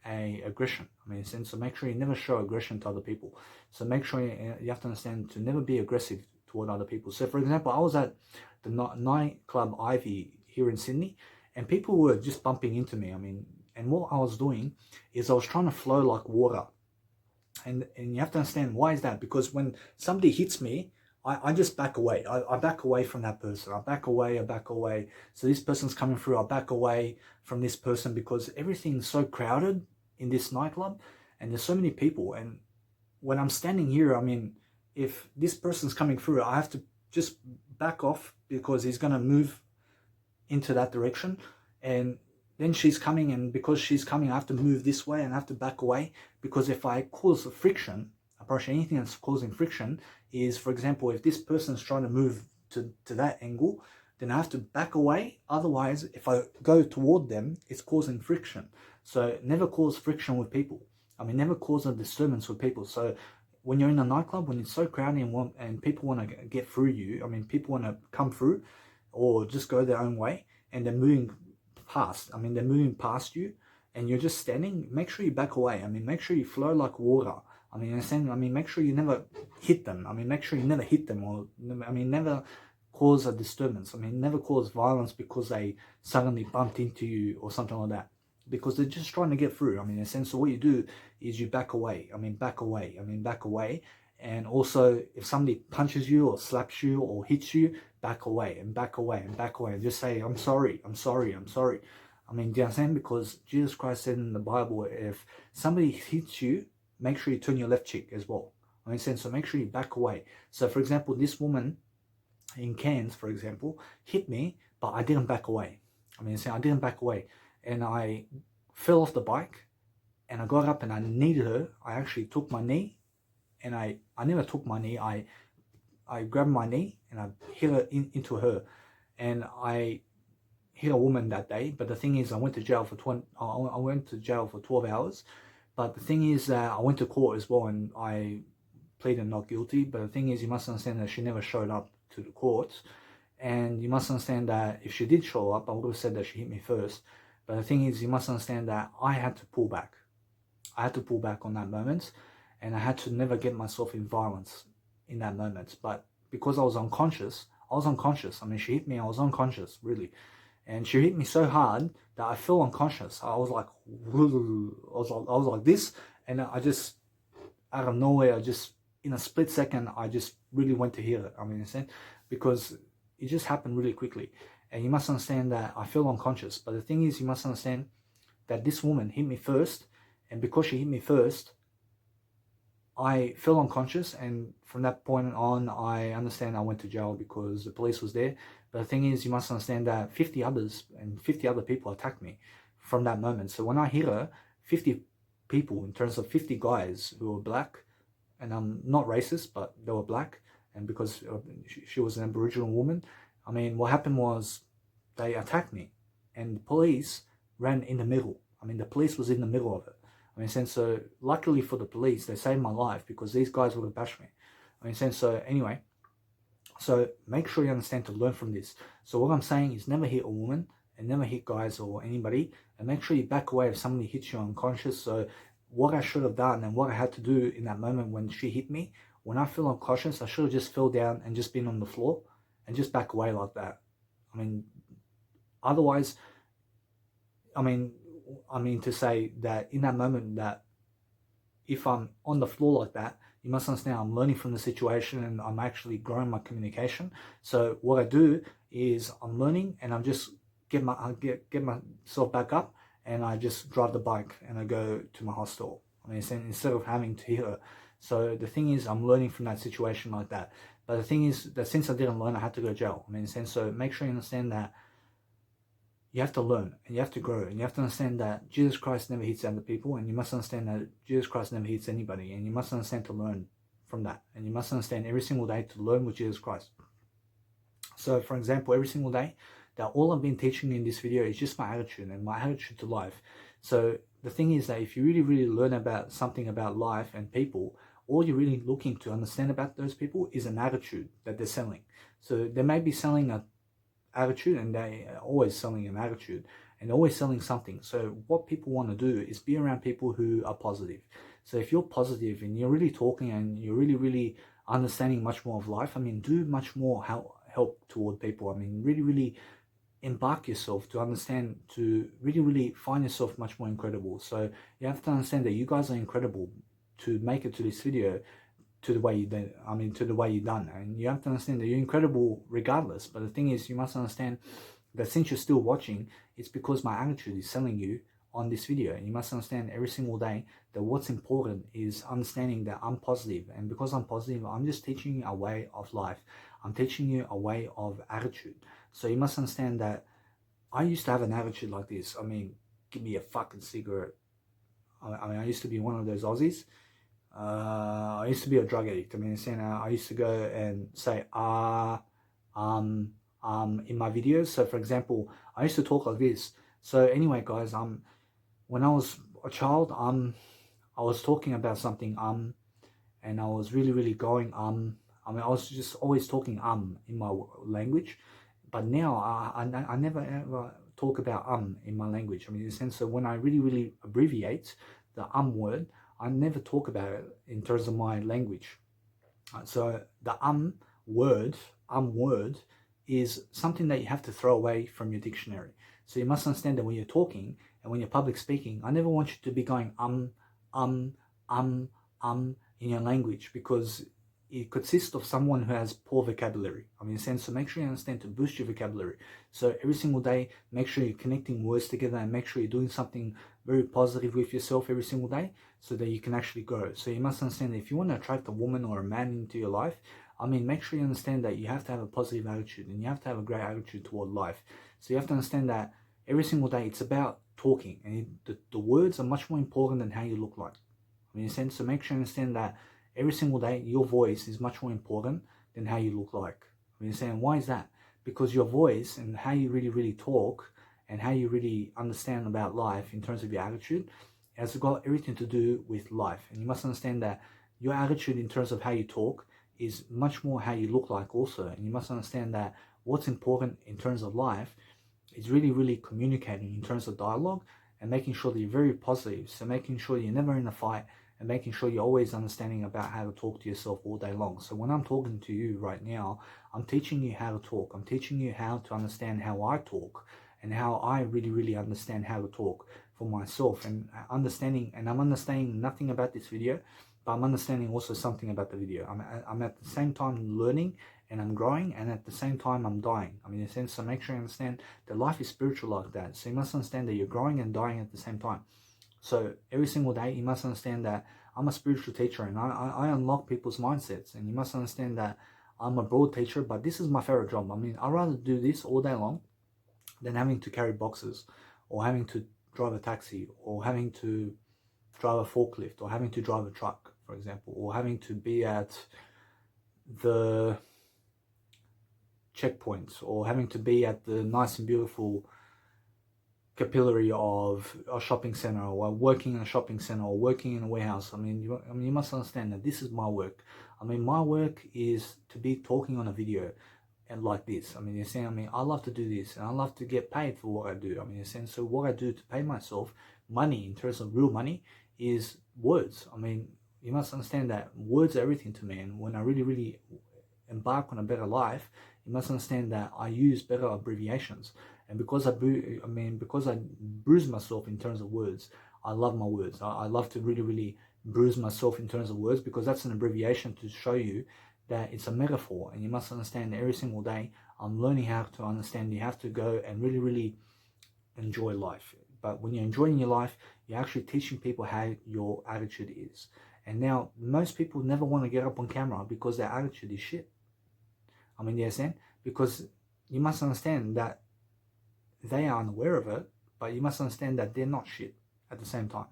Speaker 1: a aggression. I mean, so make sure you never show aggression to other people. So make sure you have to understand to never be aggressive toward other people. So, for example, I was at the nightclub Ivy here in Sydney, and people were just bumping into me. I mean, and what I was doing is I was trying to flow like water. And you have to understand, why is that? Because when somebody hits me, I just back away. I back away from that person. I back away. So this person's coming through, I back away from this person, because everything's so crowded in this nightclub and there's so many people. And when I'm standing here, I mean, if this person's coming through, I have to just back off, because he's going to move into that direction. And then she's coming, and because she's coming, I have to move this way and I have to back away, because if I cause a friction, approach anything that's causing friction is, for example, if this person's trying to move to that angle, then I have to back away. Otherwise, if I go toward them, it's causing friction. So never cause friction with people. I mean, never cause a disturbance with people. So when you're in a nightclub, when it's so crowded and people want to get through you, I mean, people want to come through or just go their own way, and they're moving past, I mean, they're moving past you, and you're just standing, make sure you back away. I mean, make sure you flow like water. I mean, understand? I mean, make sure you never hit them. I mean, make sure you never hit them, or, I mean, never cause a disturbance. I mean, never cause violence because they suddenly bumped into you or something like that. Because they're just trying to get through. I mean, in a sense, so what you do is you back away. I mean, back away. I mean, back away. And also, if somebody punches you or slaps you or hits you, back away and back away and back away. And just say, I'm sorry, I'm sorry, I'm sorry. I mean, do you understand? Because Jesus Christ said in the Bible, if somebody hits you, make sure you turn your left cheek as well. I mean, so make sure you back away. So, for example, this woman in Cairns, for example, hit me, but I didn't back away. I mean, I didn't back away. And I fell off the bike, and I got up and I kneed her. I actually took my knee, and I never took my knee. I grabbed my knee and I hit her into her, and I hit a woman that day. But the thing is, I went to jail for 12 hours. But the thing is that I went to court as well, and I pleaded not guilty. But the thing is, you must understand that she never showed up to the court, and you must understand that if she did show up, I would have said that she hit me first. But the thing is, you must understand that I had to pull back. I had to pull back on that moment, and I had to never get myself in violence in that moment. But because I was unconscious. I mean, she hit me, I was unconscious, really. And she hit me so hard that I fell unconscious. I was like, I was like this, and I just, out of nowhere, in a split second, I just really went to hear it. I mean, because it just happened really quickly. And you must understand that I feel unconscious. But the thing is, you must understand that this woman hit me first. And because she hit me first, I fell unconscious. And from that point on, I understand I went to jail because the police was there. But the thing is, you must understand that 50 other people attacked me from that moment. So when I hit her, 50 people, in terms of 50 guys who were black, and I'm not racist, but they were black. And because she was an Aboriginal woman, I mean, what happened was they attacked me, and the police ran in the middle. I mean, the police was in the middle of it. I mean, so luckily for the police, they saved my life because these guys would have bashed me. I mean, so anyway, so make sure you understand to learn from this. So what I'm saying is never hit a woman and never hit guys or anybody, and make sure you back away if somebody hits you unconscious. So what I should have done and what I had to do in that moment when she hit me, when I feel unconscious, I should have just fell down and just been on the floor and just back away like that. I mean, otherwise, I mean to say that in that moment, that if I'm on the floor like that, you must understand I'm learning from the situation and I'm actually growing my communication. So what I do is I'm learning and I'm just get myself back up, and I just drive the bike and I go to my hostel. I mean, instead of having to hit her. So the thing is, I'm learning from that situation like that. But the thing is that since I didn't learn, I had to go to jail. I mean, so make sure you understand that you have to learn and you have to grow, and you have to understand that Jesus Christ never hits other people, and you must understand that Jesus Christ never hits anybody, and you must understand to learn from that, and you must understand every single day to learn with Jesus Christ. So for example, every single day, that all I've been teaching in this video is just my attitude and my attitude to life. So the thing is that if you really learn about something about life and people, all you're really looking to understand about those people is an attitude that they're selling. So they may be selling a attitude, and they are always selling an attitude and always selling something. So what people want to do is be around people who are positive. So if you're positive and you're really talking and you're really understanding much more of life, I mean, do much more help toward people. I mean, really embark yourself to understand, to really find yourself much more incredible. So you have to understand that you guys are incredible to make it to this video, to the way you did, to the way you've done. And you have to understand that you're incredible regardless. But the thing is, you must understand that since you're still watching, it's because my attitude is selling you on this video. And you must understand every single day that what's important is understanding that I'm positive. And because I'm positive, I'm just teaching you a way of life. I'm teaching you a way of attitude. So you must understand that I used to have an attitude like this. I mean, give me a fucking cigarette. I used to be one of those Aussies. I used to be a drug addict. I mean, I used to go and say in my videos. So for example, I used to talk like this. So anyway, guys, when I was a child, I was talking about something and I was really going I mean, I was just always talking in my language, but now I never ever talk about in my language. I mean, in the sense that when I really abbreviate the word, I never talk about it in terms of my language. So the word, word is something that you have to throw away from your dictionary. So you must understand that when you're talking and when you're public speaking, I never want you to be going um, um, in your language, because it consists of someone who has poor vocabulary. I mean, in a sense, so make sure you understand to boost your vocabulary. So every single day, make sure you're connecting words together and make sure you're doing something very positive with yourself every single day so that you can actually grow. So you must understand that if you want to attract a woman or a man into your life, I mean, make sure you understand that you have to have a positive attitude and you have to have a great attitude toward life. So you have to understand that every single day it's about talking, and the words are much more important than how you look like. I mean, in a sense, so make sure you understand that every single day your voice is much more important than how you look like. I mean, saying, why is that? Because your voice and how you really talk and how you really understand about life in terms of your attitude has got everything to do with life. And you must understand that your attitude in terms of how you talk is much more how you look like also. And you must understand that what's important in terms of life is really communicating in terms of dialogue and making sure that you're very positive. So making sure you're never in a fight and making sure you're always understanding about how to talk to yourself all day long. So when I'm talking to you right now, I'm teaching you how to talk. I'm teaching you how to understand how I talk and how I really understand how to talk for myself, and I'm understanding nothing about this video, but I'm understanding also something about the video. I'm at the same time learning and I'm growing, and at the same time I'm dying. I mean, in a sense, so make sure you understand that life is spiritual like that. So you must understand that you're growing and dying at the same time. So every single day, you must understand that I'm a spiritual teacher and I unlock people's mindsets. And you must understand that I'm a broad teacher, but this is my favorite job. I mean, I'd rather do this all day long than having to carry boxes or having to drive a taxi or having to drive a forklift or having to drive a truck, for example, or having to be at the checkpoints or having to be at the nice and beautiful capillary of a shopping center, or working in a shopping center, or working in a warehouse. I mean, you must understand that this is my work. I mean, my work is to be talking on a video and like this. I mean, you're saying, I mean, I love to do this and I love to get paid for what I do. I mean, you're saying, so what I do to pay myself money in terms of real money is words. I mean, you must understand that words are everything to me. And when I really embark on a better life, you must understand that I use better abbreviations. And because because I bruise myself in terms of words, I love my words. I love to really bruise myself in terms of words, because that's an abbreviation to show you that it's a metaphor. And you must understand that every single day I'm learning how to understand you have to go and really enjoy life. But when you're enjoying your life, you're actually teaching people how your attitude is. And now most people never want to get up on camera because their attitude is shit. I mean, you understand? Because you must understand that they are unaware of it, but you must understand that they're not shit at the same time.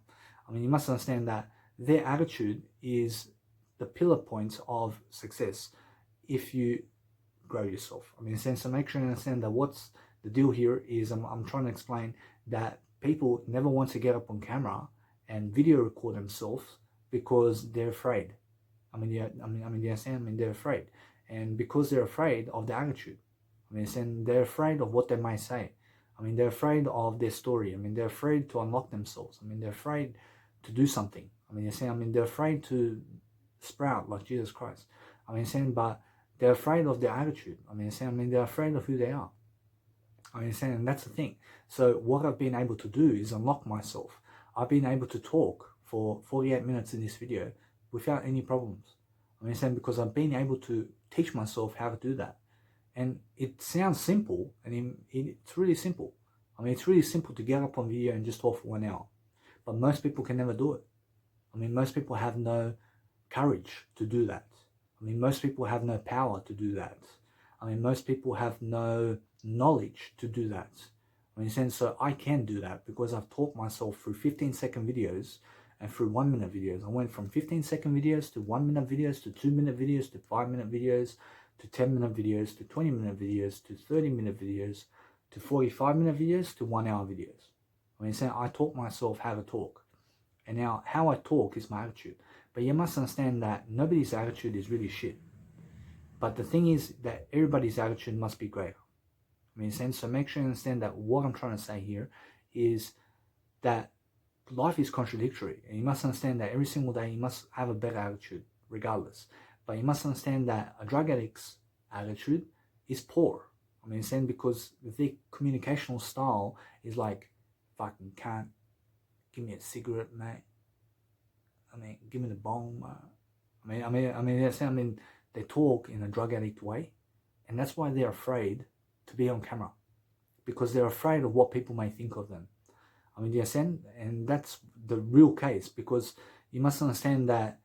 Speaker 1: I mean, you must understand that their attitude is the pillar points of success if you grow yourself. I mean, in a sense, so make sure you understand that what's the deal here is I'm trying to explain that people never want to get up on camera and video record themselves because they're afraid. I mean, you understand? I mean, they're afraid. And because they're afraid of the attitude. I mean, and they're afraid of what they might say. I mean, they're afraid of their story. I mean, they're afraid to unlock themselves. I mean, they're afraid to do something. I mean, they're afraid to sprout like Jesus Christ. I mean, but they're afraid of their attitude. I mean, they're afraid of who they are. I mean, and that's the thing. So what I've been able to do is unlock myself. I've been able to talk for 48 minutes in this video without any problems. I mean, because I've been able to teach myself how to do that. And it sounds simple, and it's really simple. I mean, it's really simple to get up on video and just talk for 1 hour. But most people can never do it. I mean, most people have no courage to do that. I mean, most people have no power to do that. I mean, most people have no knowledge to do that. I mean, so I can do that because I've taught myself through 15-second videos and through 1-minute videos. I went from 15-second videos to 1-minute videos to 2-minute videos to 5-minute videos to 10-minute videos to 20-minute videos to 30-minute videos to 45-minute videos to 1-hour videos. I mean, so I taught myself how to talk. And now how I talk is my attitude. But you must understand that nobody's attitude is really shit. But the thing is that everybody's attitude must be greater. I mean, so make sure you understand that what I'm trying to say here is that life is contradictory. And you must understand that every single day you must have a better attitude, regardless. But you must understand that a drug addict's attitude is poor. I mean, because their communicational style is like, fucking can't, give me a cigarette, mate. I mean, give me the bong. They talk in a drug addict way, and that's why they're afraid to be on camera, because they're afraid of what people may think of them. I mean, yes, and that's the real case, because you must understand that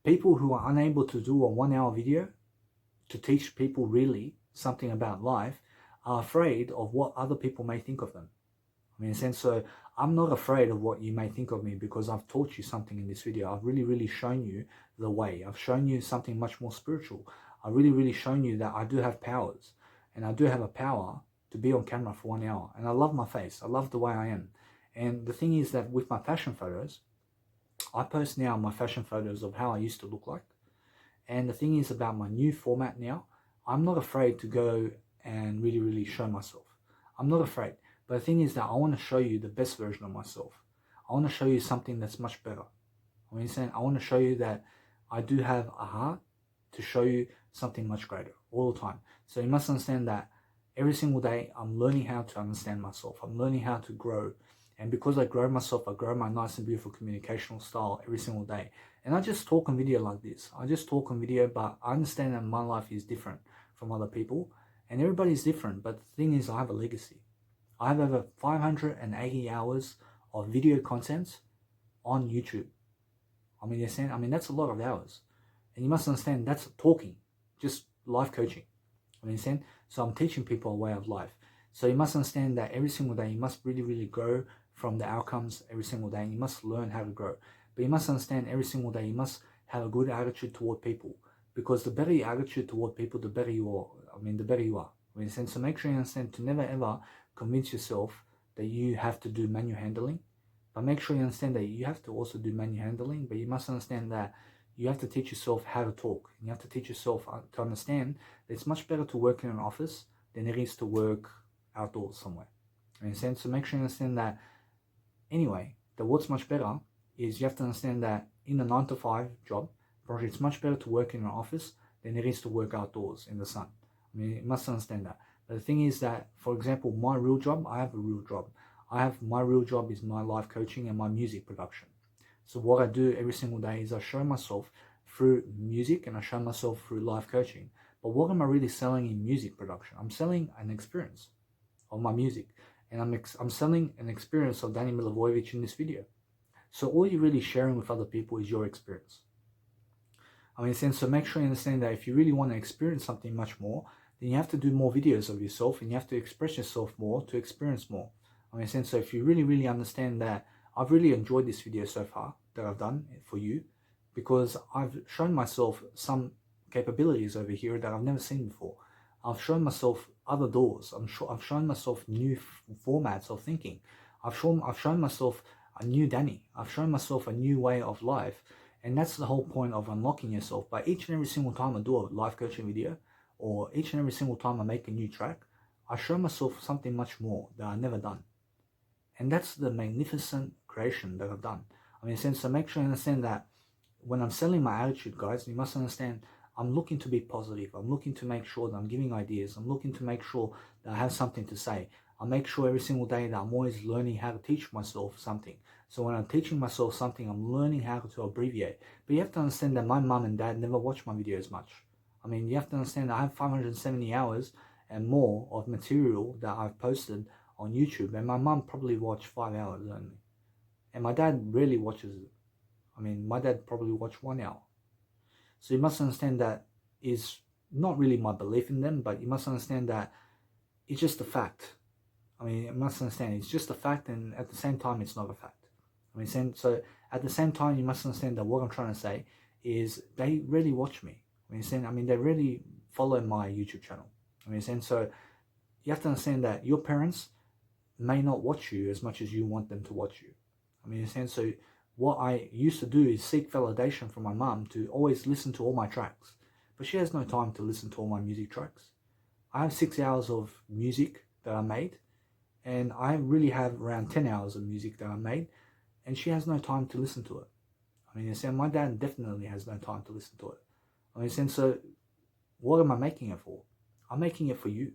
Speaker 1: people who are unable to do a 1 hour video to teach people really something about life are afraid of what other people may think of them. I mean, so I'm not afraid of what you may think of me, because I've taught you something in this video. I've really shown you the way. I've shown you something much more spiritual. I've really shown you that I do have powers, and I do have a power to be on camera for 1 hour. And I love my face. I love the way I am. And the thing is that with my fashion photos, I post now my fashion photos of how I used to look like. And the thing is about my new format now, I'm not afraid to go and really show myself. I'm not afraid. But the thing is that I want to show you the best version of myself. I want to show you something that's much better. I want to show you that I do have a heart to show you something much greater all the time. So you must understand that every single day I'm learning how to understand myself. I'm learning how to grow. And because I grow myself, I grow my nice and beautiful communicational style every single day. And I just talk on video like this. I just talk on video, but I understand that my life is different from other people. And everybody's different. But the thing is, I have a legacy. I have over 580 hours of video content on YouTube. I mean, that's a lot of hours. And you must understand, that's talking, just life coaching. So I'm teaching people a way of life. So you must understand that every single day you must really grow from the outcomes every single day. And you must learn how to grow. But you must understand every single day you must have a good attitude toward people. Because the better your attitude toward people, the better you are. The better you are. So make sure you understand to never ever convince yourself that you have to do manual handling. But make sure you understand that you have to also do manual handling. But you must understand that you have to teach yourself how to talk. And you have to teach yourself to understand that it's much better to work in an office than it is to work outdoors somewhere. So make sure you understand that anyway, that what's much better is you have to understand that in a 9-to-5 job, it's much better to work in an office than it is to work outdoors in the sun. You must understand that. But the thing is that, for example, my real job, I have a real job. My real job is my life coaching and my music production. So what I do every single day is I show myself through music and I show myself through life coaching. But what am I really selling in music production? I'm selling an experience of my music. And I'm selling an experience of Danny Milivojevic in this video. So all you're really sharing with other people is your experience. So make sure you understand that if you really want to experience something much more, then you have to do more videos of yourself and you have to express yourself more to experience more. So if you really understand that, I've really enjoyed this video so far that I've done for you, because I've shown myself some capabilities over here that I've never seen before. I've shown myself other doors. I've shown myself new formats of thinking. I've shown myself a new Danny. I've shown myself a new way of life. And that's the whole point of unlocking yourself. By each and every single time I do a life coaching video, or each and every single time I make a new track, I show myself something much more that I've never done. And that's the magnificent creation that I've done. So make sure you understand that when I'm selling my attitude, guys, you must understand I'm looking to be positive. I'm looking to make sure that I'm giving ideas. I'm looking to make sure that I have something to say. I make sure every single day that I'm always learning how to teach myself something. So when I'm teaching myself something, I'm learning how to abbreviate. But you have to understand that my mum and dad never watch my videos much. You have to understand that I have 570 hours and more of material that I've posted on YouTube. And my mum probably watched 5 hours only. And my dad rarely watches it. My dad probably watched 1 hour. So you must understand that is not really my belief in them, but you must understand that it's just a fact. You must understand it's just a fact, and at the same time, it's not a fact. So at the same time, you must understand that what I'm trying to say is they really watch me. They really follow my YouTube channel. So you have to understand that your parents may not watch you as much as you want them to watch you. So what I used to do is seek validation from my mum to always listen to all my tracks. But she has no time to listen to all my music tracks. I have 6 hours of music that I made, and I really have around 10 hours of music that I made, and she has no time to listen to it. I mean, my dad definitely has no time to listen to it. I mean, so what am I making it for? I'm making it for you.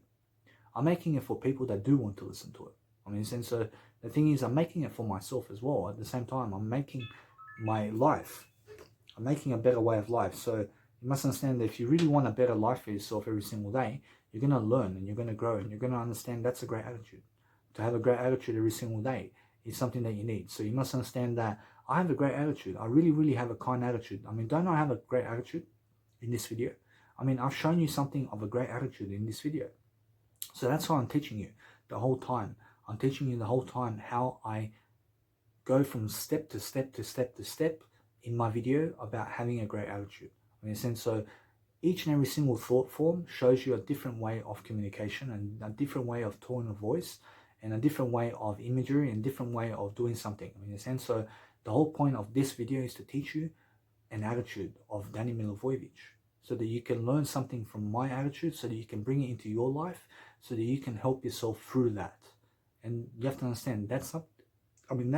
Speaker 1: I'm making it for people that do want to listen to it. I mean, so the thing is, I'm making it for myself as well. At the same time, I'm making my life. I'm making a better way of life. So you must understand that if you really want a better life for yourself every single day, you're going to learn and you're going to grow and you're going to understand that's a great attitude. To have a great attitude every single day is something that you need. So you must understand that I have a great attitude. I really, really have a kind attitude. I mean, don't I have a great attitude in this video? I mean, I've shown you something of a great attitude in this video. So that's why I'm teaching you the whole time. I'm teaching you the whole time how I go from step to step to step to step in my video about having a great attitude. In a sense, so each and every single thought form shows you a different way of communication and a different way of tone of voice and a different way of imagery and different way of doing something. In a sense, so the whole point of this video is to teach you an attitude of Danny Milivojevic, so that you can learn something from my attitude, so that you can bring it into your life, so that you can help yourself through that. And you have to understand that's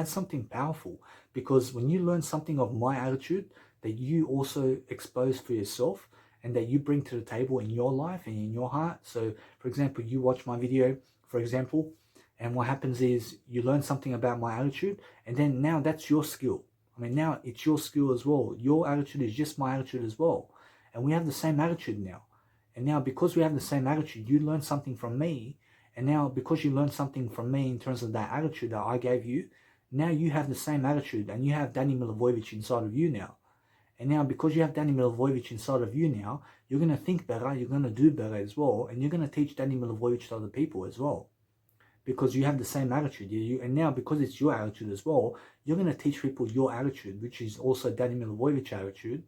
Speaker 1: something powerful, because when you learn something of my attitude that you also expose for yourself and that you bring to the table in your life and in your heart. So for example, you watch my video, for example, and what happens is you learn something about my attitude, and then now that's your skill. I mean, now it's your skill as well. Your attitude is just my attitude as well. And we have the same attitude now. And now because we have the same attitude, you learn something from me. And now because you learned something from me in terms of that attitude that I gave you, now you have the same attitude and you have Danny Milivojevic inside of you now. And now because you have Danny Milivojevic inside of you now, you're going to think better, you're going to do better as well. And you're going to teach Danny Milivojevic to other people as well. Because you have the same attitude. And now because it's your attitude as well, you're going to teach people your attitude, which is also Danny Milivojevic's attitude.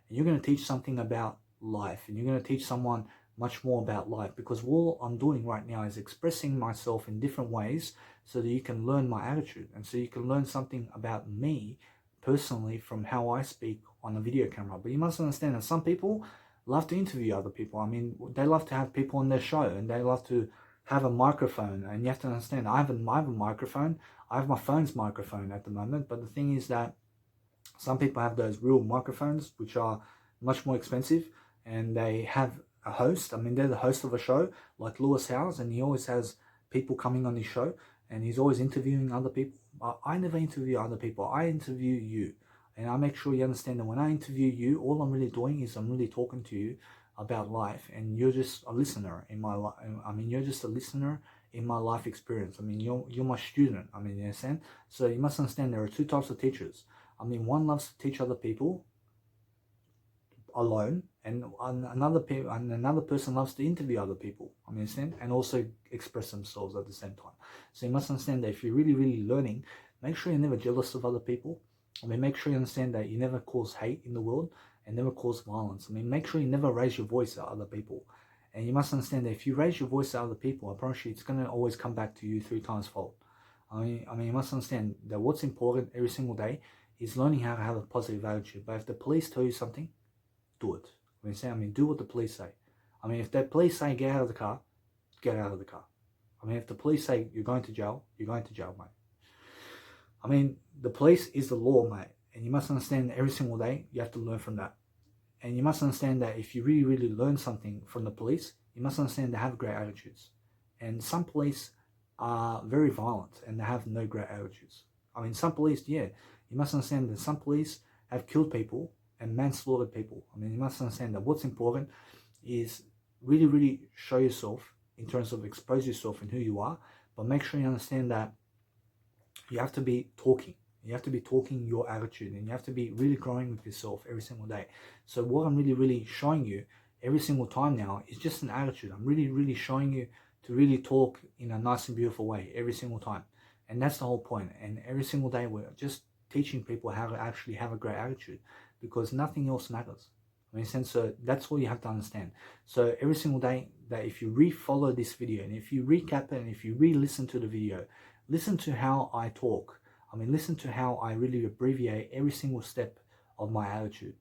Speaker 1: And you're going to teach something about life. And you're going to teach someone much more about life, because all I'm doing right now is expressing myself in different ways so that you can learn my attitude, and so you can learn something about me personally from how I speak on a video camera. But you must understand that some people love to interview other people. I mean, they love to have people on their show, and they love to have a microphone. And you have to understand, I have a microphone. I have my phone's microphone at the moment, but the thing is that some people have those real microphones which are much more expensive, and they have a host. I mean, they're the host of a show like Lewis Howes, and he always has people coming on his show, and he's always interviewing other people. I never interview other people. I interview you, and I make sure you understand that when I interview you, all I'm really doing is I'm really talking to you about life, and you're just a listener in my life. I mean, you're just a listener in my life experience. I mean, you're my student. I mean, you understand? So you must understand there are two types of teachers. I mean, one loves to teach other people alone, and another person loves to interview other people. I mean, understand? And also express themselves at the same time. So you must understand that if you're really, really learning, make sure you're never jealous of other people. I mean, make sure you understand that you never cause hate in the world and never cause violence. I mean, make sure you never raise your voice at other people. And you must understand that if you raise your voice at other people, I promise you, it's going to always come back to you 3 times fold. I mean, you must understand that what's important every single day is learning how to have a positive attitude. But if the police tell you something, do it. I mean, do what the police say. I mean, if the police say get out of the car, get out of the car. I mean, if the police say you're going to jail, you're going to jail, mate. I mean, the police is the law, mate. And you must understand that every single day, you have to learn from that. And you must understand that if you really, really learn something from the police, you must understand they have great attitudes. And some police are very violent and they have no great attitudes. I mean, some police, yeah, you must understand that some police have killed people and manslaughtered people. I mean, you must understand that what's important is really, really show yourself in terms of expose yourself and who you are, but make sure you understand that you have to be talking. You have to be talking your attitude, and you have to be really growing with yourself every single day. So what I'm really, really showing you every single time now is just an attitude. I'm really, really showing you to really talk in a nice and beautiful way every single time. And that's the whole point. And every single day we're just teaching people how to actually have a great attitude, because nothing else matters. I mean, so that's all you have to understand. So every single day that if you re-follow this video, and if you recap it, and if you re-listen to the video, listen to how I talk. I mean, listen to how I really abbreviate every single step of my attitude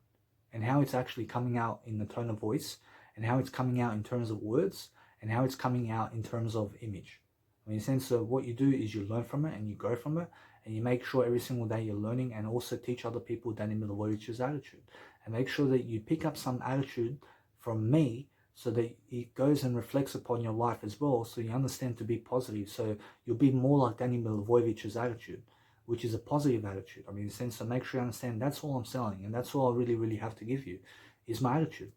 Speaker 1: and how it's actually coming out in the tone of voice and how it's coming out in terms of words and how it's coming out in terms of image. I mean, in the sense of what you do is you learn from it and you grow from it and you make sure every single day you're learning and also teach other people Danny Milivojevich's attitude and make sure that you pick up some attitude from me so that it goes and reflects upon your life as well, so you understand to be positive, so you'll be more like Danny Milivojevich's attitude, which is a positive attitude. I mean, in the sense to make sure you understand that's all I'm selling and that's all I really have to give you is my attitude.